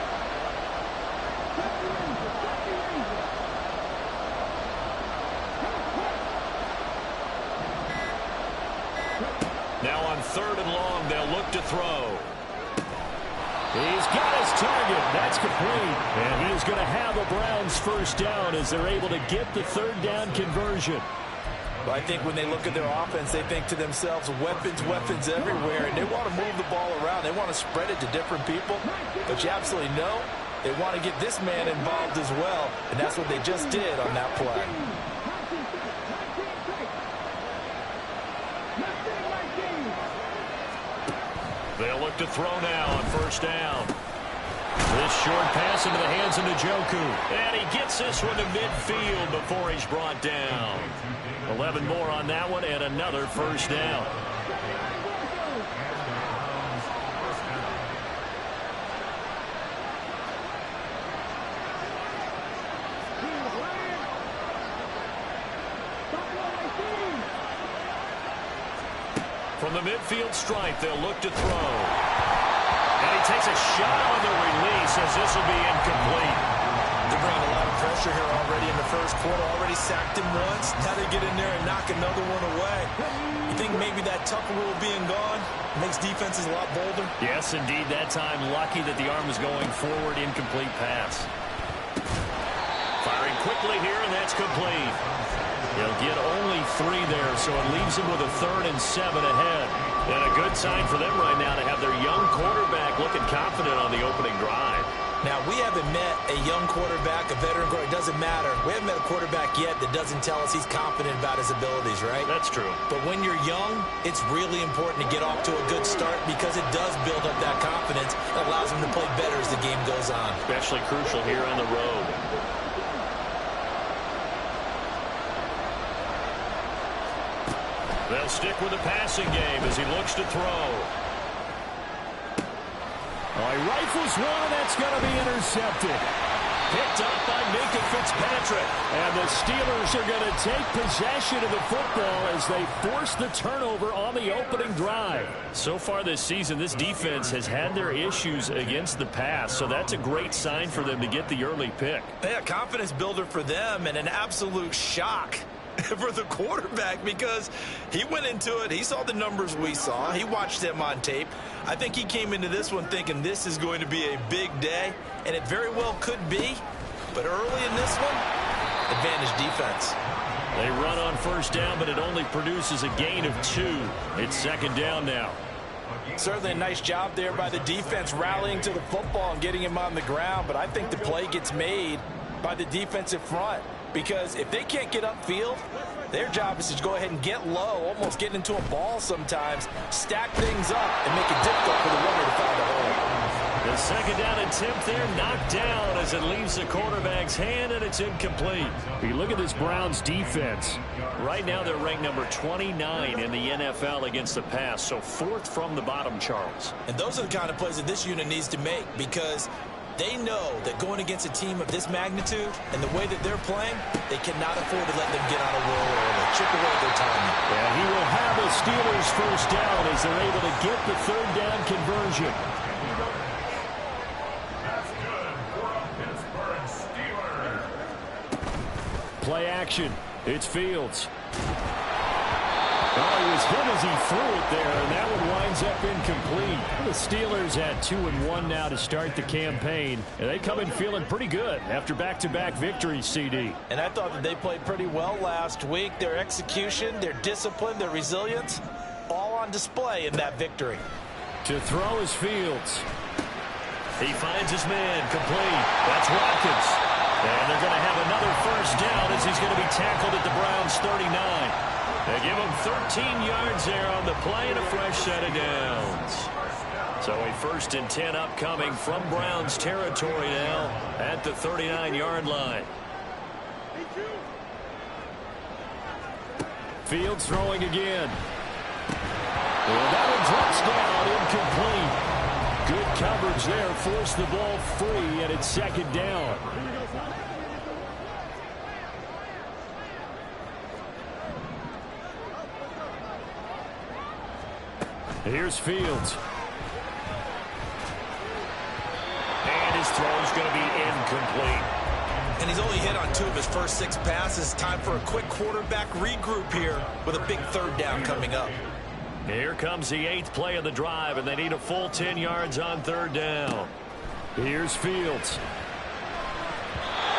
B: Now on 3rd and long, they'll look to throw. He's got his target. That's complete. And he is going to have a Browns first down as they're able to get the 3rd down conversion.
E: Well, I think when they look at their offense, they think to themselves, weapons, weapons everywhere, and they want to move the ball around. They want to spread it to different people, but you absolutely know they want to get this man involved as well, and that's what they just did on that play.
B: They'll look to throw now on first down. This short pass into the hands of Njoku. And he gets this one to midfield before he's brought down. 11 more on that one and another first down. From the midfield stripe, they'll look to throw. And he takes a shot on the release as this will be incomplete.
C: They're bringing a lot of pressure here already in the first quarter. Already sacked him once. Now they get in there and knock another one away. You think maybe that Tucker rule being gone makes defenses a lot bolder?
B: Yes, indeed. That time, lucky that the arm was going forward. Incomplete pass. Firing quickly here, and that's complete. They'll get only 3 there, so it leaves them with a 3rd and 7 ahead. And a good sign for them right now to have their young quarterback looking confident on the opening drive.
C: Now, we haven't met a young quarterback, a veteran quarterback. It doesn't matter. We haven't met a quarterback yet that doesn't tell us he's confident about his abilities, right?
B: That's true.
C: But when you're young, it's really important to get off to a good start because it does build up that confidence. It allows him to play better as the game goes on.
B: Especially crucial here on the road. They'll stick with the passing game as he looks to throw.
D: Oh, he rifles one, and that's going to be intercepted.
B: Picked up by Minkah Fitzpatrick.
D: And the Steelers are going to take possession of the football as they force the turnover on the opening drive.
B: So far this season, this defense has had their issues against the pass, so that's a great sign for them to get the early pick.
C: Yeah, confidence builder for them and an absolute shock for the quarterback because he went into it. He saw the numbers we saw. He watched them on tape. I think he came into this one thinking this is going to be a big day, and it very well could be. But early in this one, advantage defense.
B: They run on first down, but it only produces a gain of 2. It's 2nd down now.
E: Certainly a nice job there by the defense rallying to the football and getting him on the ground, but I think the play gets made by the defensive front. Because if they can't get upfield, their job is to go ahead and get low, almost get into a ball sometimes, stack things up, and make it difficult for the runner to find a hole.
B: The 2nd down attempt there knocked down as it leaves the quarterback's hand, and it's incomplete.
D: You look at this Browns defense.
B: Right now they're ranked number 29 in the NFL against the pass, so 4th from the bottom, Charles.
C: And those are the kind of plays that this unit needs to make because They know that going against a team of this magnitude and the way that they're playing, they cannot afford to let them get on a roll or chip away their time.
B: And he will have the Steelers first down as they're able to get the third down conversion.
A: That's good for a Pittsburgh Steelers.
B: Play action. It's Fields. Oh, he was hit as he threw it there, and that one winds up incomplete. The Steelers at 2-1 now to start the campaign, and they come in feeling pretty good after back-to-back victories, CD.
E: And I thought that they played pretty well last week. Their execution, their discipline, their resilience, all on display in that victory.
B: To throw is Fields. He finds his man, complete. That's Watkins. And they're going to have another first down as he's going to be tackled at the Browns' 39. They give him 13 yards there on the play and a fresh set of downs. So a 1st and 10 upcoming from Browns territory now at the 39-yard line. Fields throwing again. And that one drops down, incomplete. Good coverage there, forced the ball free, and it's 2nd down. Here's Fields. And his throw's going to be incomplete.
C: And he's only hit on 2 of his first 6 passes. Time for a quick quarterback regroup here with a big 3rd down coming up.
B: Here comes the 8th play of the drive, and they need a full 10 yards on 3rd down. Here's Fields.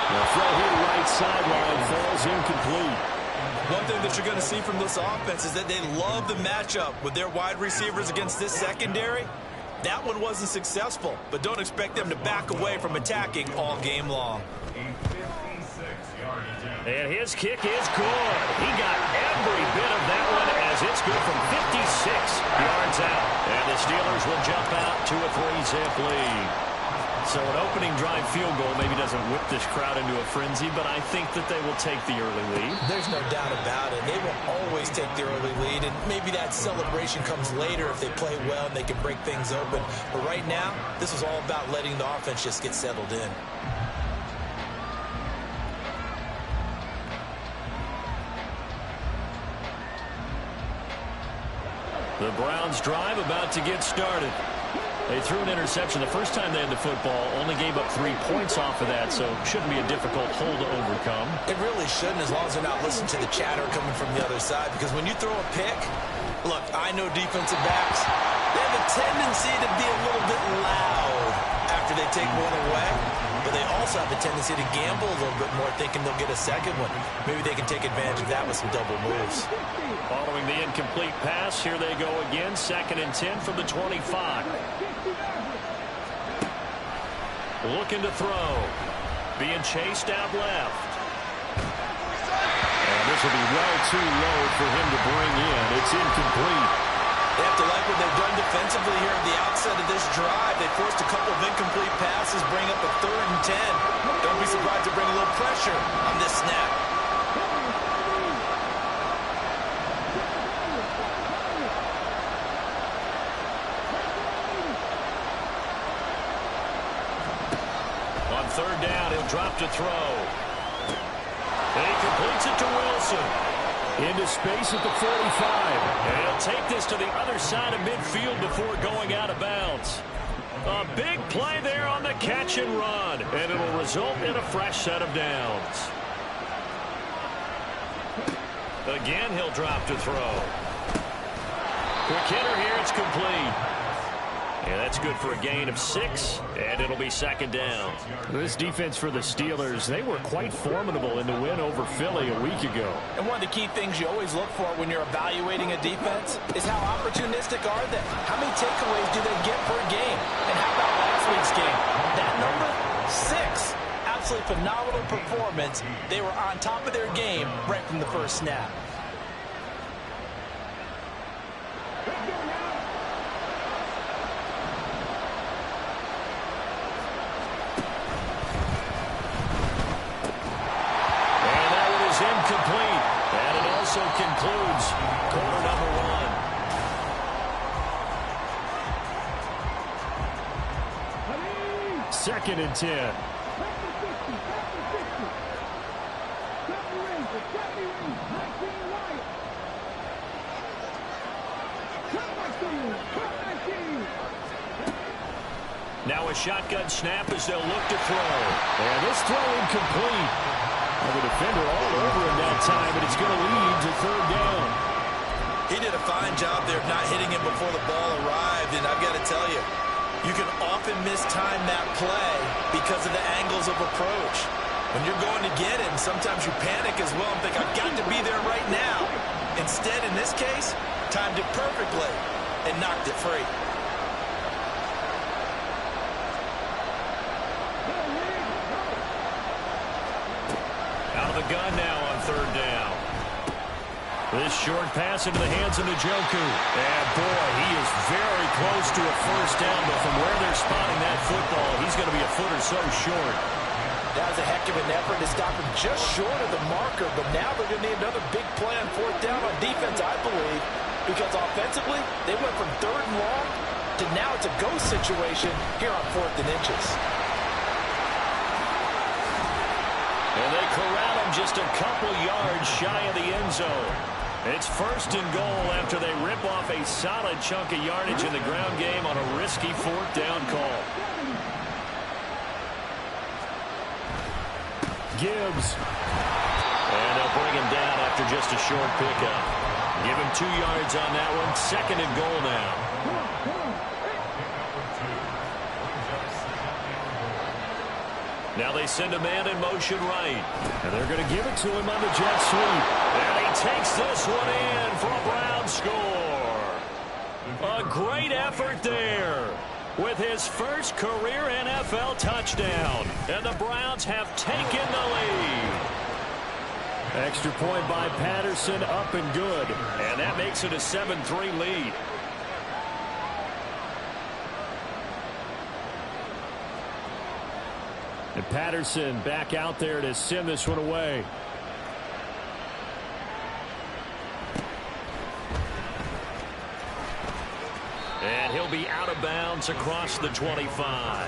B: The throw here right sideline falls incomplete.
C: One thing that you're going to see from this offense is that they love the matchup with their wide receivers against this secondary. That one wasn't successful, but don't expect them to back away from attacking all game long.
B: And his kick is good. He got every bit of that one as it's good from 56 yards out. And the Steelers will jump out to a 3-zip lead. So an opening drive field goal maybe doesn't whip this crowd into a frenzy, but I think that they will take the early lead.
C: There's no doubt about it. They will always take the early lead, and maybe that celebration comes later if they play well and they can break things open. But right now, this is all about letting the offense just get settled in.
B: The Browns drive about to get started. They threw an interception the first time they had the football, only gave up 3 points off of that, so shouldn't be a difficult hole to overcome.
C: It really shouldn't, as long as they're not listening to the chatter coming from the other side, because when you throw a pick, look, I know defensive backs, they have a tendency to be a little bit loud after they take one away, but they also have a tendency to gamble a little bit more, thinking they'll get a second one. Maybe they can take advantage of that with some double moves.
B: Following the incomplete pass, here they go again, 2nd and 10 from the 25. Looking to throw. Being chased out left. And this will be well too low for him to bring in. It's incomplete.
C: They have to like what they've done defensively here at the outset of this drive. They forced a couple of incomplete passes, bring up a 3rd and 10. Don't be surprised to bring a little pressure on this snap.
B: On 3rd down, he'll drop to throw. And he completes it to Wilson. Into space at the 45. And he'll take this to the other side of midfield before going out of bounds. A big play there on the catch and run. And it'll result in a fresh set of downs. Again, he'll drop to throw. Quick hitter here, it's complete. Yeah, that's good for a gain of 6, and it'll be 2nd down. This defense for the Steelers, they were quite formidable in the win over Philly a week ago.
E: And one of the key things you always look for when you're evaluating a defense is how opportunistic are they? How many takeaways do they get per game? And how about last week's game? That number, 6. Absolutely phenomenal performance. They were on top of their game right from the first snap.
B: Incomplete. And it also concludes quarter number 1.
D: 2nd and 10.
B: Now a shotgun snap as they'll look to throw.
D: And this throw incomplete. The defender all over him that time, but it's going to lead to 3rd down.
C: He did a fine job there of not hitting him before the ball arrived, and I've got to tell you, you can often mistime that play because of the angles of approach. When you're going to get him, sometimes you panic as well and think, I've got to be there right now. Instead, in this case, timed it perfectly and knocked it free.
B: Out of the gun now on 3rd down. This short pass into the hands of Njoku. And boy, he is very close to a 1st down, but from where they're spotting that football, he's going to be a foot or so short.
E: That was a heck of an effort to stop him just short of the marker, but now they're going to need another big play on 4th down on defense, I believe, because offensively, they went from 3rd and long to now it's a go situation here on 4th and inches.
B: And they corral him just a couple yards shy of the end zone. It's 1st and goal after they rip off a solid chunk of yardage in the ground game on a risky 4th down call.
D: Gibbs.
B: And they'll bring him down after just a short pickup. Give him 2 yards on that one. 2nd and goal now. Now they send a man in motion right.
D: And they're going to give it to him on the jet sweep.
B: And he takes this one in for a Brown score. A great effort there with his first career NFL touchdown. And the Browns have taken the lead.
D: Extra point by Patterson, up and good.
B: And that makes it a 7-3 lead.
D: And Patterson back out there to send this one away.
B: And he'll be out of bounds across the 25.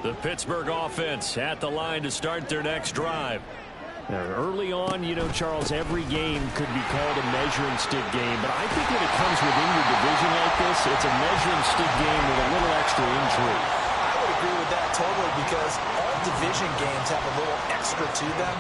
B: The Pittsburgh offense at the line to start their next drive.
D: Now, early on, you know, Charles, every game could be called a measuring stick game, but I think when it comes within your division like this, it's a measuring stick game with a little extra intrigue.
C: I would agree with that totally because all division games have a little extra to them.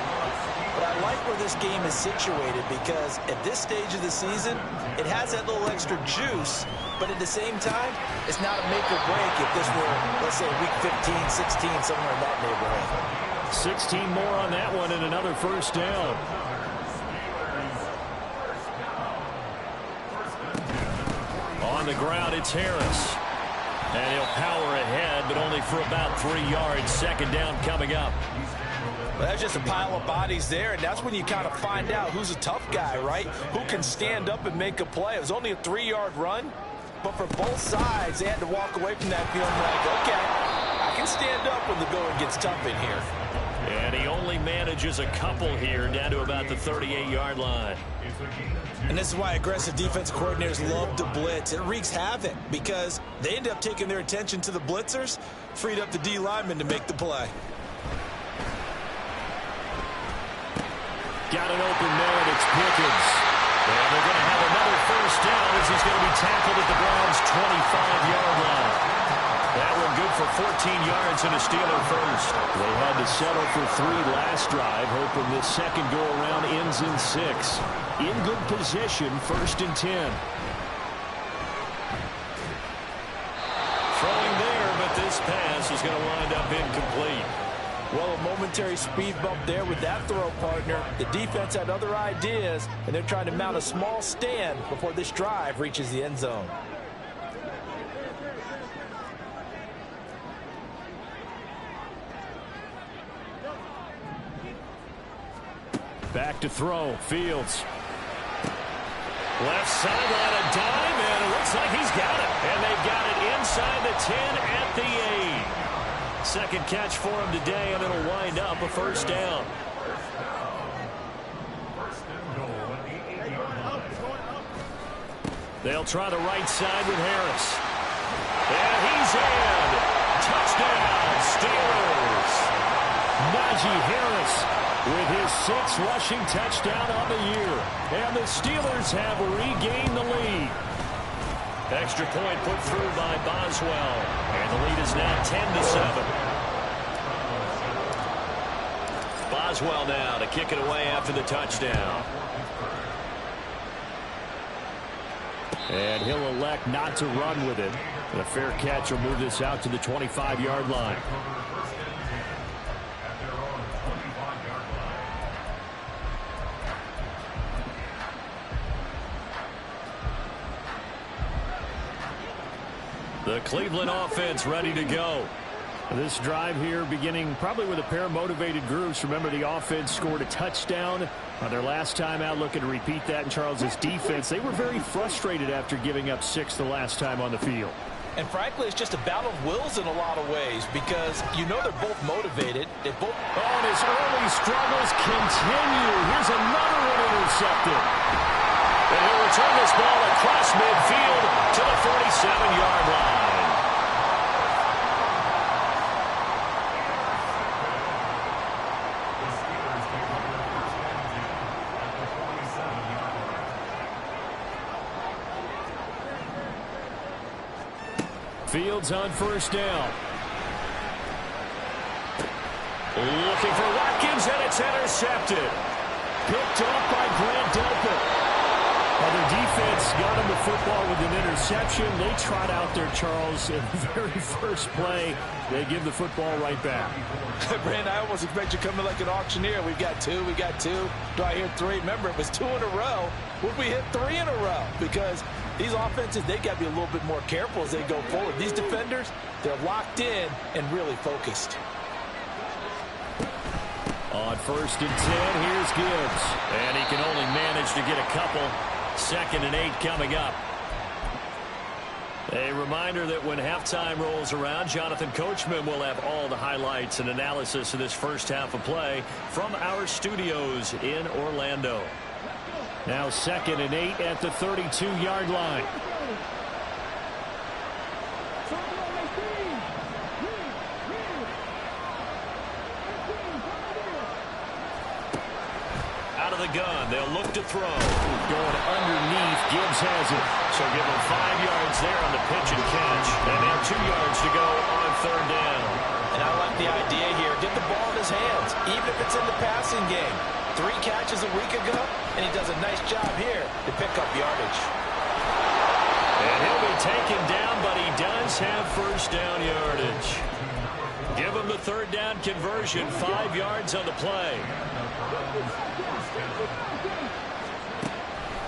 C: But I like where this game is situated because at this stage of the season, it has that little extra juice, but at the same time, it's not a make or break if this were, let's say, week 15, 16, somewhere in that neighborhood.
D: 16 more on that one and another 1st down.
B: On the ground, it's Harris. And he'll power ahead, but only for about 3 yards. 2nd down coming up.
E: Well, that's just a pile of bodies there, and that's when you kind of find out who's a tough guy, right? Who can stand up and make a play. It was only a 3-yard run, but for both sides, they had to walk away from that feeling like, okay, I can stand up when the going gets tough in here.
B: And he only manages a couple here down to about the 38-yard line.
C: And this is why aggressive defensive coordinators love to blitz. It wreaks havoc because they end up taking their attention to the blitzers, freed up the D lineman to make the play.
B: Got an open man, it's Pickens. And they're going to have another 1st down as he's going to be tackled at the Browns' 25-yard line. That one good for 14 yards and a Steeler first.
D: They had to settle for 3 last drive, hoping this second go-around ends in 6. In good position, 1st and 10.
B: Throwing there, but this pass is going to wind up incomplete.
E: Well, a momentary speed bump there with that throw, partner. The defense had other ideas, and they're trying to mount a small stand before this drive reaches the end zone.
D: Back to throw, Fields.
B: Left sideline, a dime, and it looks like he's got it. And they've got it inside the 10 at the 8. Second catch for him today, and it'll wind up a 1st down. They'll try the right side with Harris. And he's in. Touchdown, Steelers. Najee Harris with his 6th rushing touchdown on the year. And the Steelers have regained the lead. Extra point put through by Boswell. And the lead is now 10-7. Boswell now to kick it away after the touchdown. And he'll elect not to run with it. And a fair catch will move this out to the 25-yard line. The Cleveland offense ready to go. This drive here beginning probably with a pair of motivated groups. Remember, the offense scored a touchdown on their last time out. Looking to repeat that in Charles' defense. They were very frustrated after giving up 6 the last time on the field.
E: And frankly, it's just a battle of wills in a lot of ways because you know they're both motivated. They both.
B: Oh, and his early struggles continue. Here's another one intercepted. And he'll return this ball across midfield to the 47-yard line. Fields on first down. Looking for Watkins, and it's intercepted. Picked up by Grant Delpit. Well, their defense got him the football with an interception. They trot out there, Charles, in the very first play. They give the football right back.
E: Brandon, I almost expect you coming like an auctioneer. We've got 2, we got 2. Do I hear 3? Remember, it was 2 in a row. Would we hit 3 in a row? Because these offenses, they got to be a little bit more careful as they go forward. These defenders, they're locked in and really focused.
B: On first and 10, here's Gibbs. And he can only manage to get a couple. 2nd and 8 coming up. A reminder that when halftime rolls around, Jonathan Coachman will have all the highlights and analysis of this first half of play from our studios in Orlando. Now 2nd and 8 at the 32-yard line. Out of the gun, they'll look to throw. Going underneath, Gibbs has it. So give him 5 yards there on the pitch and catch. And now 2 yards to go on 3rd down.
E: And I like the idea here. Get the ball in his hands, even if it's in the passing game. 3 catches a week ago, and he does a nice job here to pick up yardage.
B: And he'll be taken down, but he does have first down yardage. Give him the 3rd down conversion, 5 yards on the play.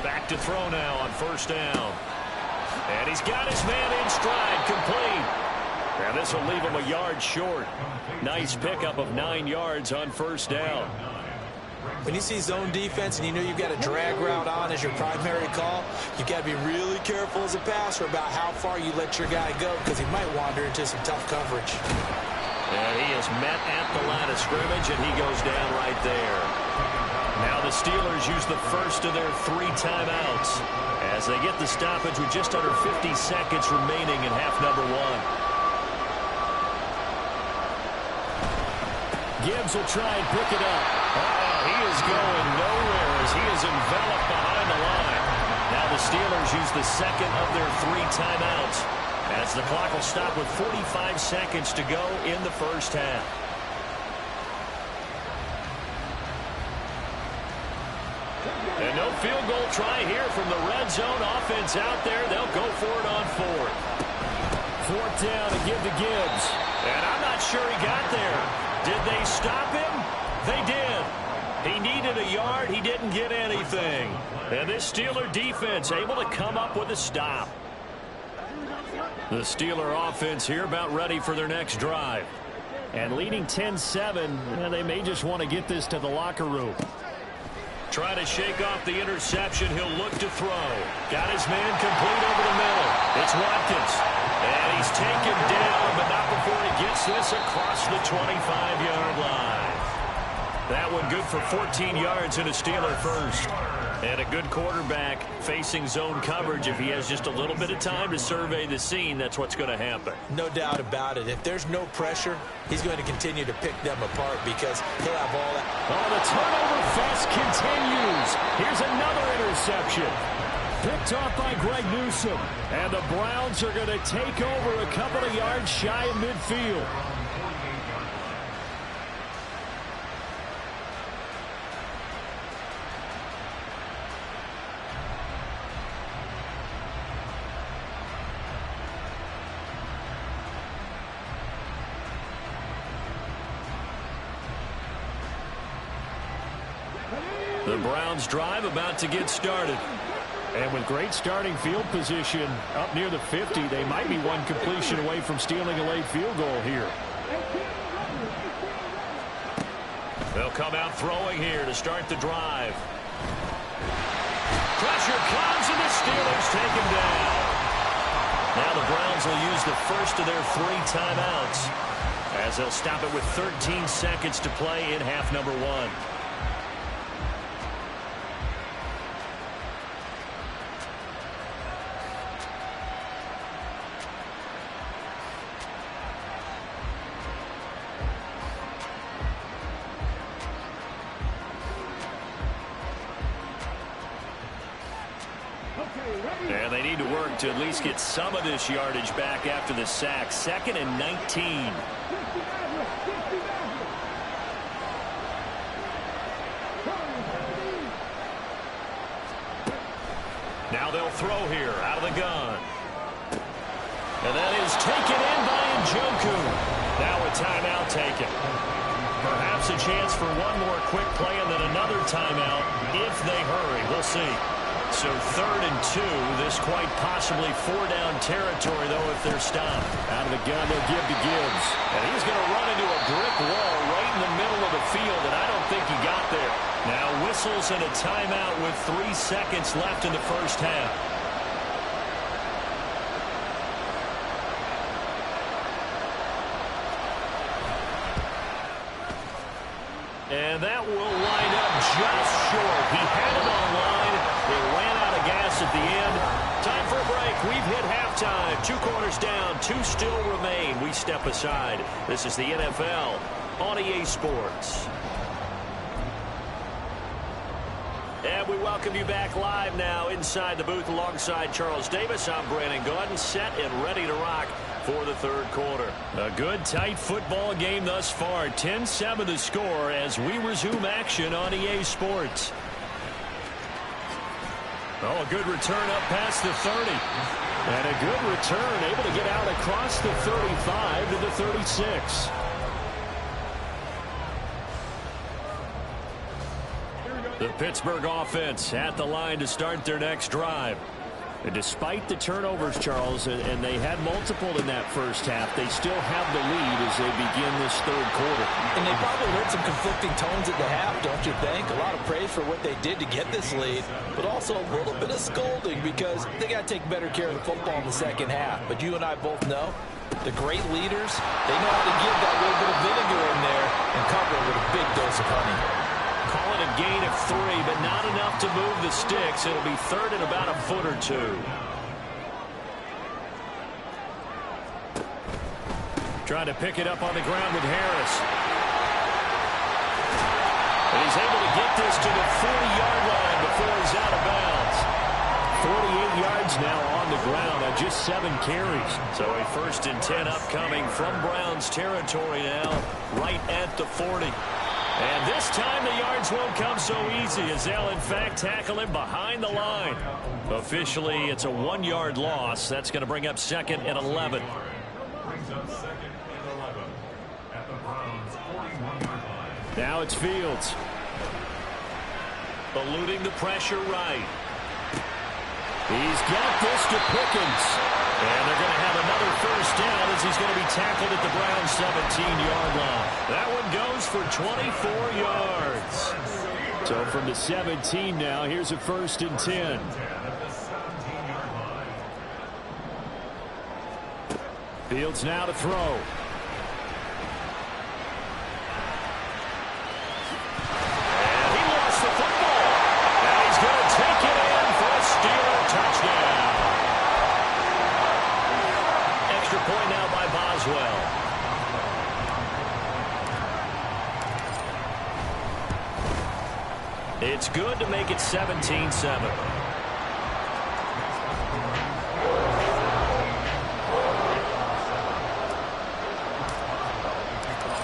B: Back to throw now on first down. And he's got his man in stride, complete. And this will leave him a yard short. Nice pickup of 9 yards on first down.
C: When you see zone defense and you know you've got a drag route on as your primary call, you've got to be really careful as a passer about how far you let your guy go because he might wander into some tough coverage.
B: And he is met at the line of scrimmage, and he goes down right there. Now the Steelers use the first of their 3 timeouts as they get the stoppage with just under 50 seconds remaining in half number 1. Gibbs will try and pick it up. He is going nowhere as he is enveloped behind the line. Now the Steelers use the second of their 3 timeouts as the clock will stop with 45 seconds to go in the first half. And no field goal try here from the red zone offense out there. They'll go for it on 4th. 4th down to give to Gibbs. And I'm not sure he got there. Did they stop him? They did. He needed a yard. He didn't get anything. And this Steeler defense able to come up with a stop. The Steeler offense here about ready for their next drive. And leading 10-7, they may just want to get this to the locker room. Trying to shake off the interception. He'll look to throw. Got his man complete over the middle. It's Watkins. And he's taken down, but not before he gets this across the 25-yard line. That one good for 14 yards and a Steeler first. And a good quarterback facing zone coverage. If he has just a little bit of time to survey the scene, that's what's going to happen.
C: No doubt about it. If there's no pressure, he's going to continue to pick them apart because he'll have all that.
D: Oh, the turnover fest continues. Here's another interception. Picked off by Greg Newsome. And the Browns are going to take over a couple of yards shy of midfield.
B: The Browns drive about to get started.
D: And with great starting field position up near the 50, they might be one completion away from stealing a late field goal here.
B: They'll come out throwing here to start the drive. Pressure comes and the Steelers take him down. Now the Browns will use the first of their 3 timeouts as they'll stop it with 13 seconds to play in half number 1. And they need to work to at least get some of this yardage back after the sack. 2nd and 19. Now they'll throw here out of the gun. And that is taken in by Njoku. Now a timeout taken. Perhaps a chance for one more quick play and then another timeout if they hurry. We'll see. So 3rd and 2. This quite possibly 4-down territory, though, if they're stopped.
D: Out of the gun, they'll give to Gibbs.
B: And he's going to run into a brick wall right in the middle of the field, and I don't think he got there. Now whistles and a timeout with 3 seconds left in the first half. And that will line up just short. He had it on line. They ran out of gas at the end. Time for a break. We've hit halftime. 2 quarters down. 2 still remain. We step aside. This is the NFL on EA Sports. And we welcome you back live now inside the booth alongside Charles Davis. I'm Brandon Gaudin, set and ready to rock for the 3rd quarter. A good, tight football game thus far. 10-7 the score as we resume action on EA Sports. Oh, a good return up past the 30.
D: And a good return, able to get out across the 35 to the 36.
B: The Pittsburgh offense at the line to start their next drive.
D: And despite the turnovers, Charles, and they had multiple in that first half, they still have the lead as they begin this 3rd quarter.
E: And they probably heard some conflicting tones at the half, don't you think? A lot of praise for what they did to get this lead, but also a little bit of scolding because they got to take better care of the football in the second half. But you and I both know the great leaders, they know how to give that little bit of vinegar in there and cover it with a big dose of honey.
B: Call it a gain of 3, but not enough to move the sticks. It'll be 3rd and about a foot or 2.
D: Trying to pick it up on the ground with Harris.
B: And he's able to get this to the 40-yard line before he's out of bounds.
D: 48 yards now on the ground on just 7 carries.
B: So a 1st and 10 upcoming from Browns territory now, right at the 40. And this time the yards won't come so easy as they'll, in fact, tackle him behind the line. Officially, it's a 1-yard loss. That's going to bring up 2nd and 11.
A: Brings up 2nd and 11 at the Browns' 41-yard line.
D: Now it's Fields.
B: Eluding the pressure right.
D: He's got this to Pickens.
B: And they're going to have another 1st down as he's going to be tackled at the Browns' 17-yard line. That one goes for 24 yards.
D: So from the 17 now, here's a 1st and 10. Fields now to throw.
B: And he lost the football. Now he's going to Boswell. It's good to make it 17-7.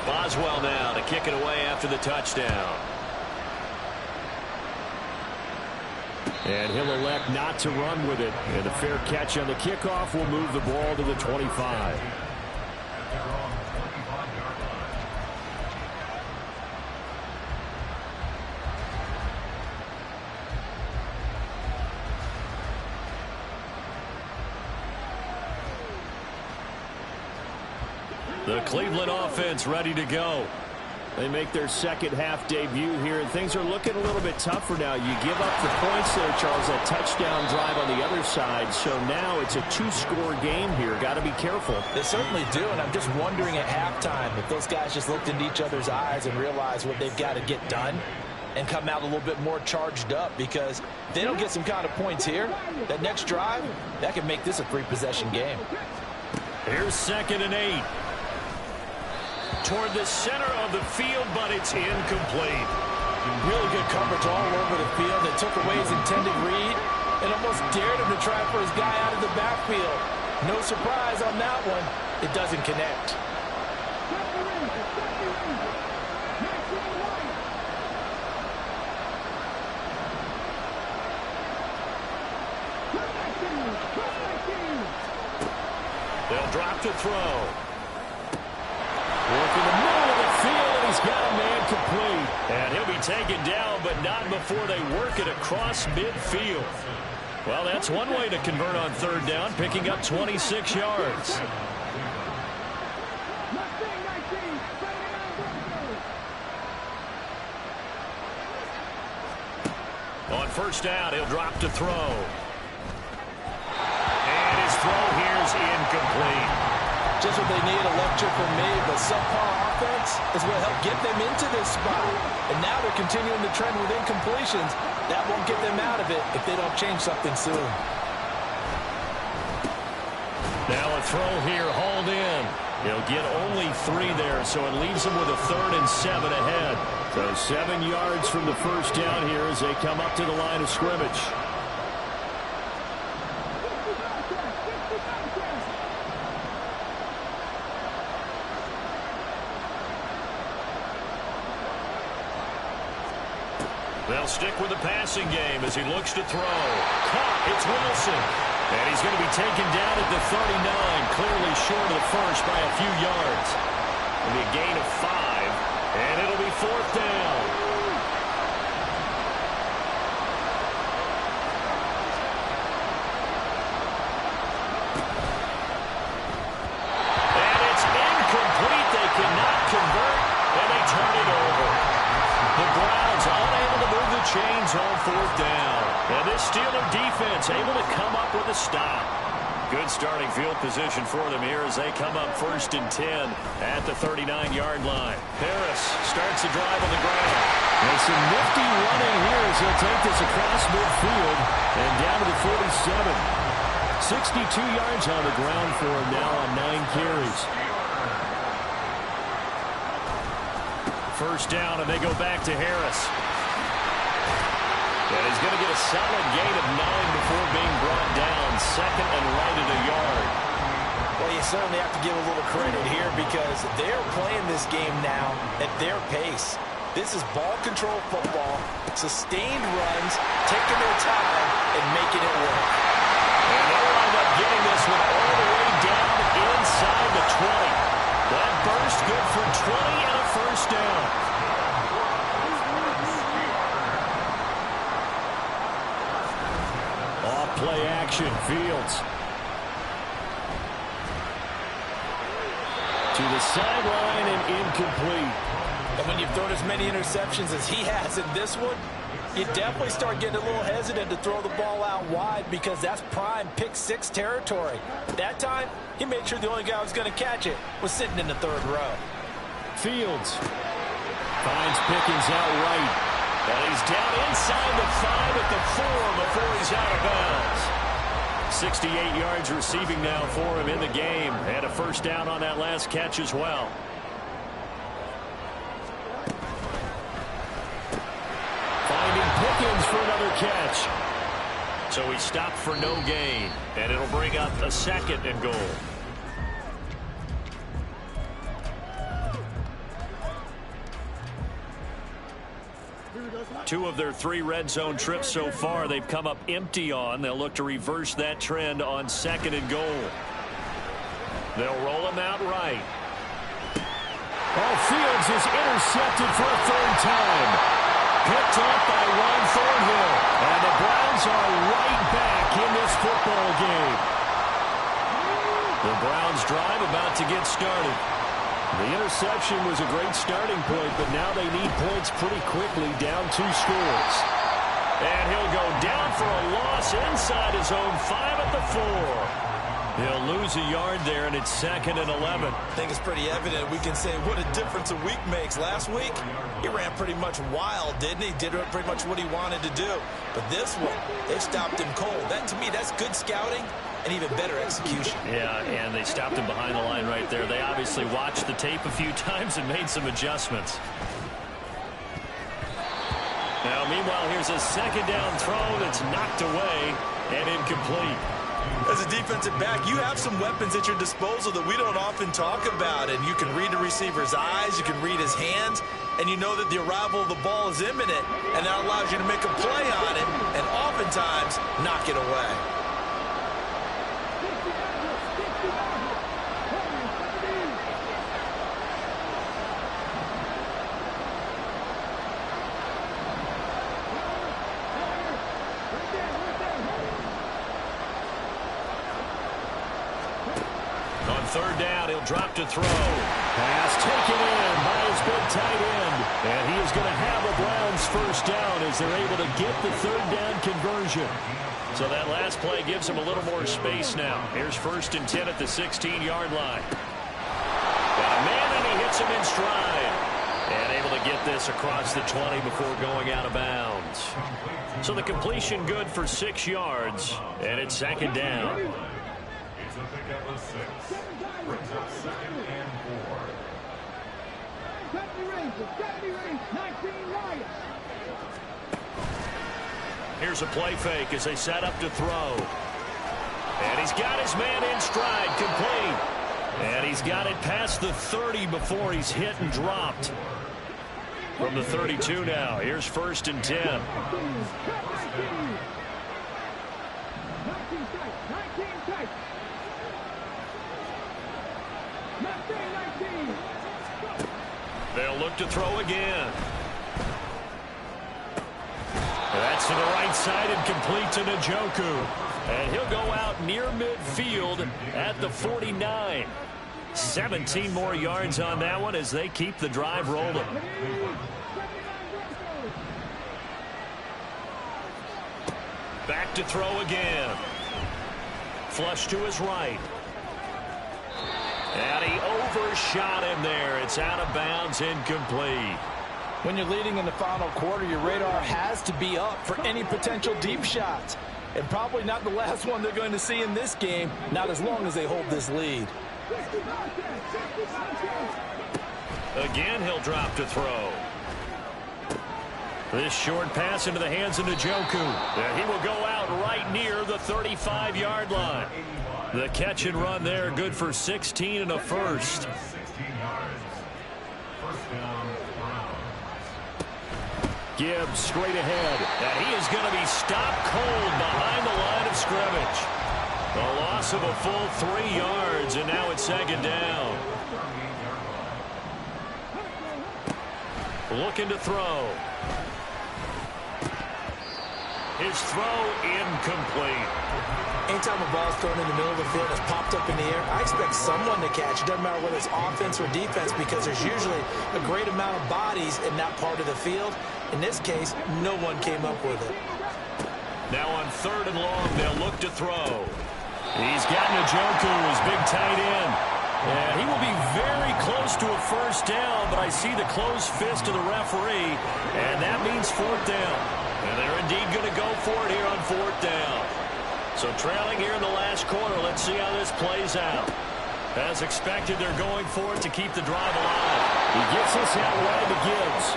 B: Boswell now to kick it away after the touchdown.
D: And he'll elect not to run with it. And a fair catch on the kickoff will move the ball to the 25.
B: The Cleveland offense ready to go.
D: They make their second half debut here, and things are looking a little bit tougher now. You give up the points there, Charles, that touchdown drive on the other side. So now it's a two-score game here. Got to be careful.
E: They certainly do, and I'm just wondering at halftime if those guys just looked into each other's eyes and realized what they've got to get done and come out a little bit more charged up, because if they don't get some kind of points here, that next drive, that could make this a three-possession game.
B: Here's 2nd and 8. Toward the center of the field, but it's incomplete.
E: Really good coverage all over the field. They took away his intended read and almost dared him to try for his guy out of the backfield. No surprise on that one. It doesn't connect.
B: They'll drop to throw. Working the middle of the field, and he's got a man complete. And he'll be taken down, but not before they work it across midfield. Well, that's one way to convert on 3rd down, picking up 26 yards. On 1st down, he'll drop to throw. And his throw here is incomplete.
E: Just what they need, a lecture from me, but subpar offense is what helped get them into this spot. And now they're continuing the trend with incompletions. That won't get them out of it if they don't change something soon.
B: Now a throw here, hauled in. He'll get only 3 there, so it leaves them with a 3rd and 7 ahead.
D: So 7 yards from the 1st down here as they come up to the line of scrimmage.
B: They'll stick with the passing game as he looks to throw. Caught, it's Wilson. And he's going to be taken down at the 39, clearly short of the first by a few yards. It'll be a gain of 5, and it'll be 4th down. And it's incomplete. They cannot convert, and they turn it over. The Browns unable to move the chains on 4th down. And this Steeler defense able to come up with a stop. Good starting field position for them here as they come up 1st and 10 at the 39-yard line. Harris starts the drive on the ground.
D: And some nifty running here as he'll take this across midfield and down to the 47. 62 yards on the ground for him now on 9 carries.
B: 1st down, and they go back to Harris. And he's going to get a solid gain of 9 before being brought down. 2nd and right at a yard.
E: Well, you certainly have to give a little credit here because they're playing this game now at their pace. This is ball control football, sustained runs, taking their time, and making it work.
B: And they'll wind up getting this one all the way down inside the 20. That burst good for 20 and a 1st down.
D: Off play action, Fields. To the sideline and incomplete.
E: And when you've thrown as many interceptions as he has in this one, you definitely start getting a little hesitant to throw the ball out wide because that's prime pick 6 territory. That time, he made sure the only guy who was going to catch it was sitting in the 3rd row.
D: Fields finds Pickens out right.
B: And he's down inside the 5 at the 4 before he's out of bounds. 68 yards receiving now for him in the game. And a first down on that last catch as well. Finding Pickens for another catch. So he stopped for no gain. And it'll bring up a 2nd and goal. Two of their 3 red zone trips so far they've come up empty on. They'll look to reverse that trend on 2nd and goal. They'll roll him out right. Fields is intercepted for a 3rd time. Picked up by Ron Thornhill. And the Browns are right back in this football game. The Browns drive about to get started. The interception was a great starting point, but now they need points pretty quickly, down 2 scores. And he'll go down for a loss inside his own 5 at the 4. He'll lose a yard there, and it's 2nd and 11.
C: I think it's pretty evident. We can say what a difference a week makes. Last week, he ran pretty much wild, didn't he? Did pretty much what he wanted to do. But this one, they stopped him cold. That, to me, that's good scouting and even better execution.
B: Yeah, and they stopped him behind the line right there. They obviously watched the tape a few times and made some adjustments. Now, meanwhile, here's a 2nd down throw that's knocked away and incomplete.
C: As a defensive back, you have some weapons at your disposal that we don't often talk about. And you can read the receiver's eyes, you can read his hands, and you know that the arrival of the ball is imminent. And that allows you to make a play on it and oftentimes knock it away.
B: On 3rd down, he'll drop to throw. Pass taken in by his big tight end. And he is going to have a Browns first down as they're able to get the 3rd down conversion. So that last play gives him a little more space now. Here's 1st and 10 at the 16-yard line. Got a man, and he hits him in stride. And able to get this across the 20 before going out of bounds. So the completion good for 6 yards, and it's 2nd down.
A: It's a pickup of 6. Brings up 2nd and 4.
B: Here's a play fake as they set up to throw. And he's got his man in stride, complete. And he's got it past the 30 before he's hit and dropped. From the 32 now, here's 1st and 10. They'll look to throw again. That's to the right side and complete to Njoku. And he'll go out near midfield at the 49. 17 more yards on that one as they keep the drive rolling. Back to throw again. Flush to his right. And he overshot him there. It's out of bounds, incomplete.
E: When you're leading in the final quarter, your radar has to be up for any potential deep shots. And probably not the last one they're going to see in this game, not as long as they hold this lead.
B: Again, he'll drop to throw. This short pass into the hands of Njoku. And he will go out right near the 35-yard line. The catch and run there, good for 16 and a first.
A: 16 yards. First down, Browns.
B: Gibbs straight ahead. And he is going to be stopped cold behind the line of scrimmage. A loss of a full 3 yards, and now it's 2nd down. Looking to throw. His throw incomplete.
C: Anytime a ball's thrown in the middle of the field and it's popped up in the air, I expect someone to catch. It doesn't matter whether it's offense or defense because there's usually a great amount of bodies in that part of the field. In this case, no one came up with it.
B: Now on 3rd and long, they'll look to throw. He's got Njoku, his big tight end. And he will be very close to a first down, but I see the closed fist of the referee, and that means 4th down. And they're indeed going to go for it here on 4th down. So trailing here in the last quarter. Let's see how this plays out. As expected, they're going for it to keep the drive alive.
D: He gets this out wide to Gibbs.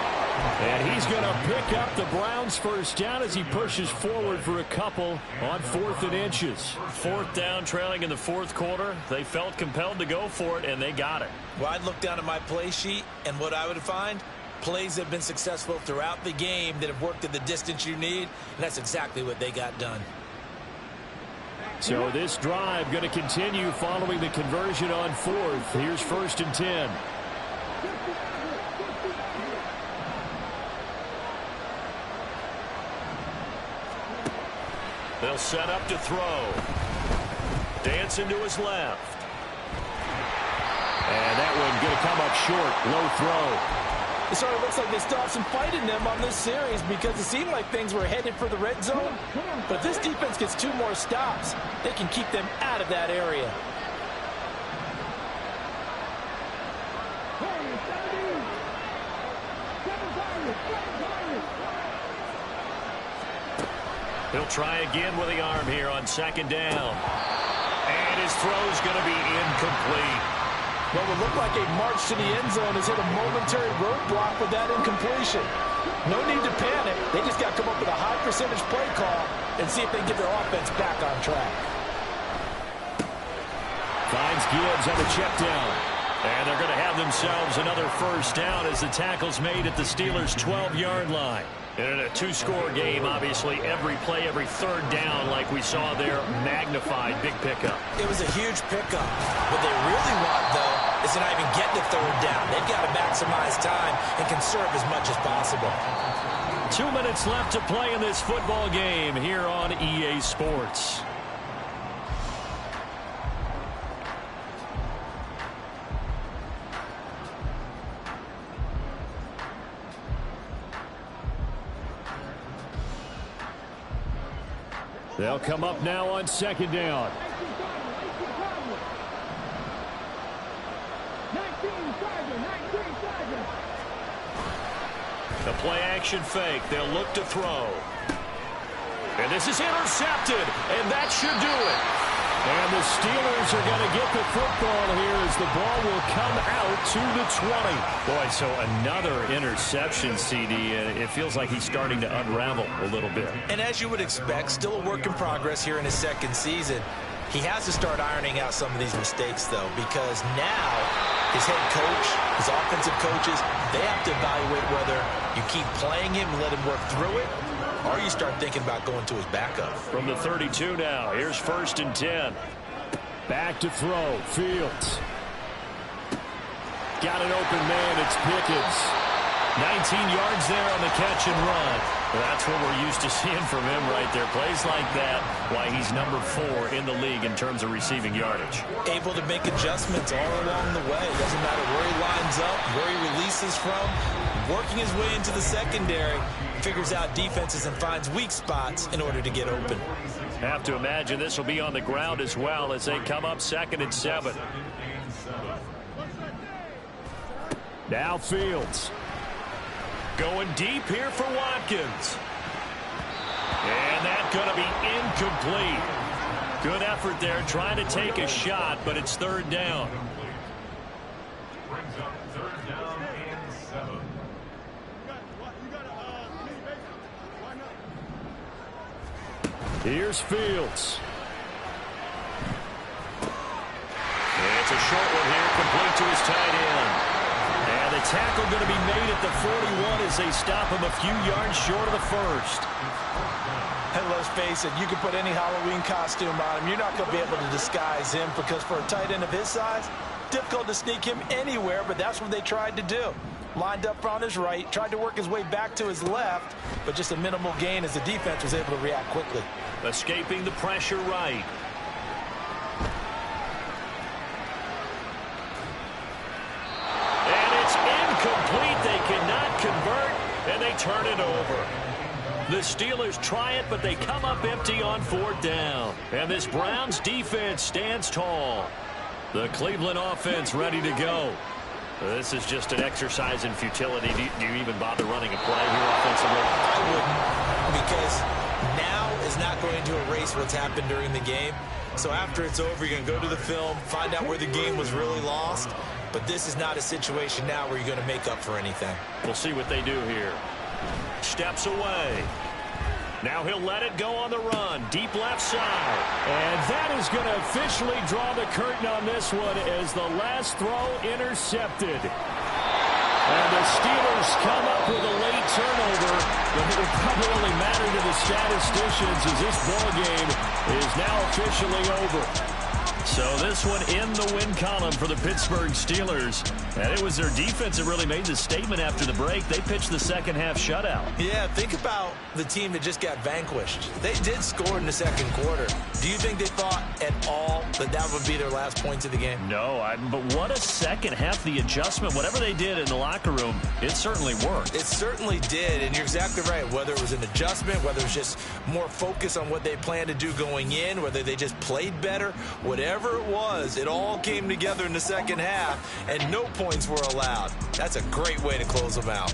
D: And he's going to pick up the Browns' first down as he pushes forward for a couple on 4th and inches.
B: 4th down, trailing in the 4th quarter. They felt compelled to go for it, and they got it.
C: Well, I'd look down at my play sheet, and what I would find, plays that have been successful throughout the game that have worked at the distance you need, and that's exactly what they got done.
D: So this drive going to continue following the conversion on 4th. Here's 1st and 10.
B: They'll set up to throw. Dancing to his left.
D: And that one going to come up short. Low throw.
E: It sort of looks like they still have some fight in them on this series because it seemed like things were headed for the red zone. But if this defense gets 2 more stops, they can keep them out of that area.
B: He'll try again with the arm here on 2nd down. And his throw's going to be incomplete.
E: What would look like a march to the end zone has hit a momentary roadblock with that incompletion. No need to panic. They just got to come up with a high percentage play call and see if they can get their offense back on track.
D: Finds Gibbs on the check down.
B: And they're going to have themselves another first down as the tackle's made at the Steelers' 12-yard line. And in a 2-score game, obviously, every play, every 3rd down, like we saw there, magnified, big pickup.
C: It was a huge pickup. What they really want, though, is to not even get to 3rd down. They've got to maximize time and conserve as much as possible.
B: 2 minutes left to play in this football game here on EA Sports.
D: They'll come up now on 2nd down.
B: The play-action fake. They'll look to throw. And this is intercepted, and that should do it.
D: And the Steelers are going to get the football here as the ball will come out to the 20.
B: Boy, so another interception, CD. It feels like he's starting to unravel a little bit.
C: And as you would expect, still a work in progress here in his 2nd season. He has to start ironing out some of these mistakes, though, because now his head coach, his offensive coaches, they have to evaluate whether you keep playing him and let him work through it, or you start thinking about going to his backup.
B: From the 32 now, here's 1st and 10.
D: Back to throw. Fields. Got an open man. It's Pickens.
B: 19 yards there on the catch and run. Well, that's what we're used to seeing from him right there. Plays like that, why he's number 4 in the league in terms of receiving yardage.
C: Able to make adjustments all along the way. Doesn't matter where he lines up, where he releases from. Working his way into the secondary, figures out defenses and finds weak spots in order to get open.
B: Have to imagine this will be on the ground as well as they come up 2nd and 7.
D: Now Fields.
B: Going deep here for Watkins. And that's going to be incomplete. Good effort there trying to take a shot, but it's 3rd down.
A: Brings up 3rd down and 7.
D: Here's Fields.
B: It's a short one here, complete to his tight end. And the tackle going to be made at the 41 as they stop him a few yards short of the 1st.
E: And let's face it, you can put any Halloween costume on him. You're not going to be able to disguise him because for a tight end of his size, difficult to sneak him anywhere, but that's what they tried to do. Lined up on his right, tried to work his way back to his left, but just a minimal gain as the defense was able to react quickly.
B: Escaping the pressure right. And it's incomplete. They cannot convert, and they turn it over. The Steelers try it, but they come up empty on 4th down. And this Browns defense stands tall. The Cleveland offense ready to go. This is just an exercise in futility. Do you even bother running a play here offensively?
C: I wouldn't, because now is not going to erase what's happened during the game. So after it's over, you're going to go to the film, find out where the game was really lost. But this is not a situation now where you're going to make up for anything.
B: We'll see what they do here. Steps away. Now he'll let it go on the run. Deep left side.
D: And that is going to officially draw the curtain on this one as the last throw intercepted. And the Steelers come up with a late turnover, but it will probably only matter to the statisticians as this ball game is now officially over.
B: So this one in the win column for the Pittsburgh Steelers. And it was their defense that really made the statement after the break. They pitched the second half shutout.
C: Yeah, think about the team that just got vanquished. They did score in the second quarter. Do you think they thought at all that that would be their last points of the game?
B: No, but what a second half. The adjustment, whatever they did in the locker room, it certainly worked.
C: It certainly did, and you're exactly right. Whether it was an adjustment, whether it was just more focus on what they planned to do going in, whether they just played better, whatever it was, it all came together in the second half, and no points were allowed. That's a great way to close them out.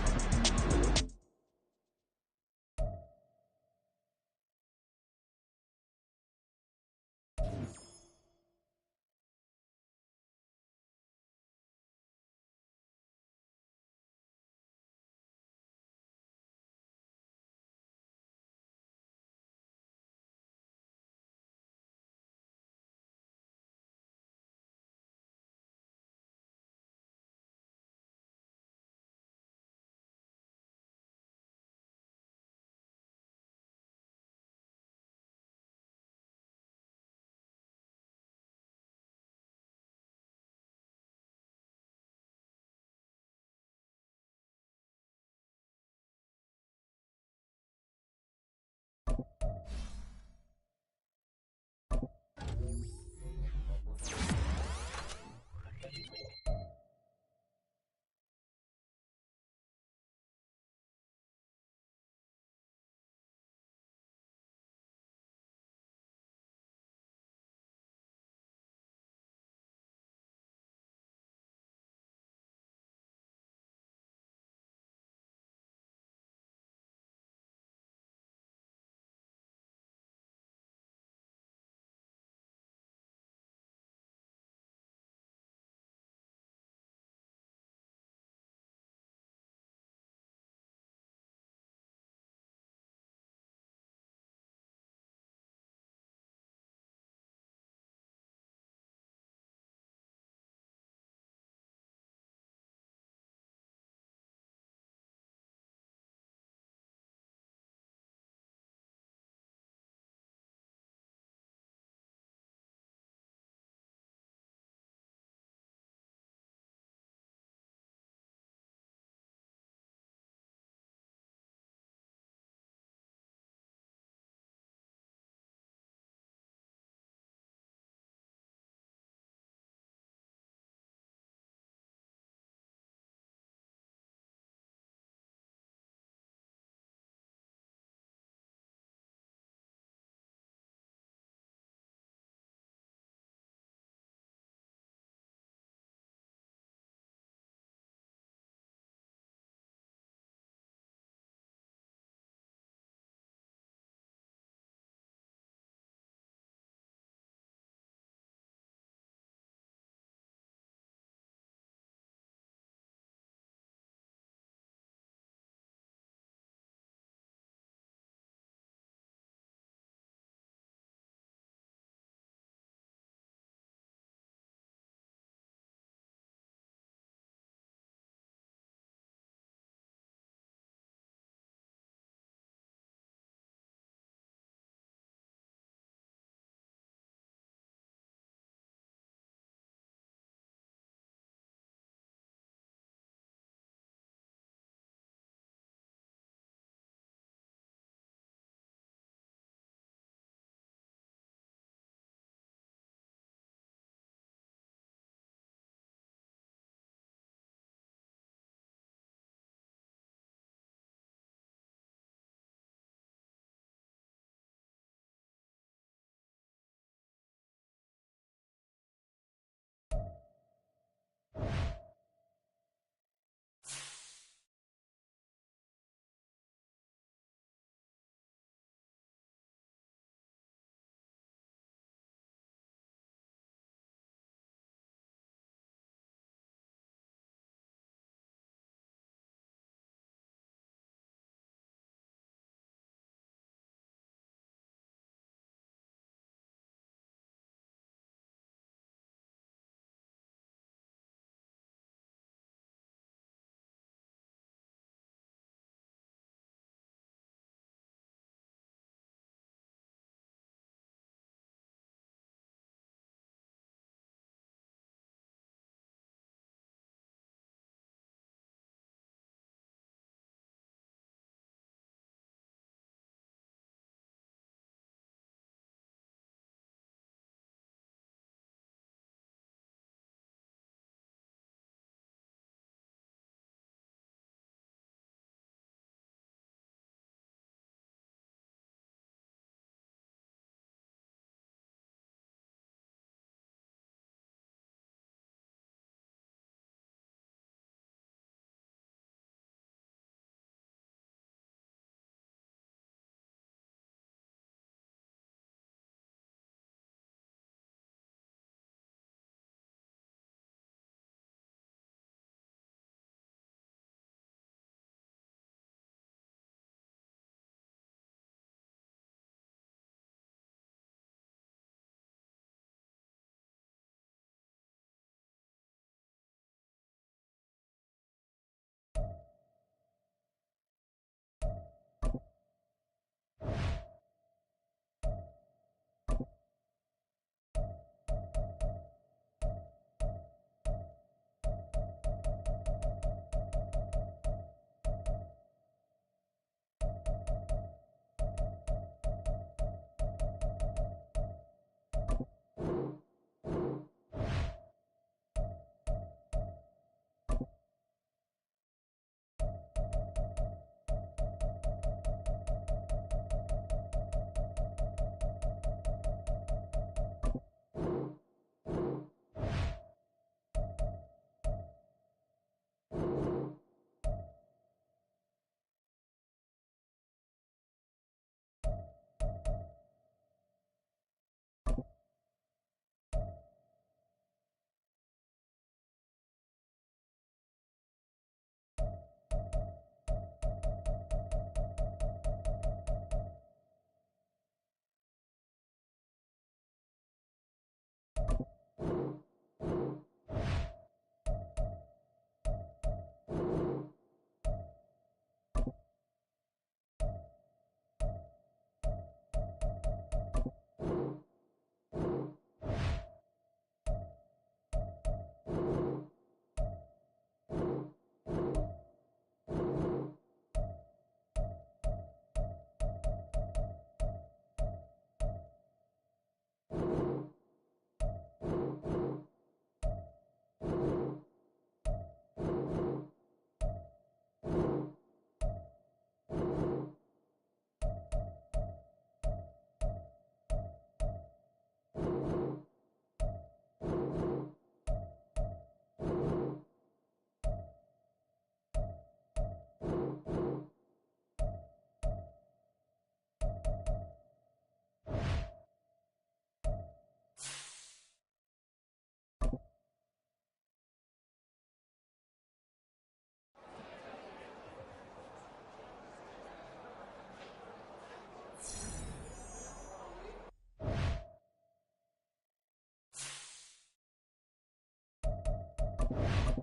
G: you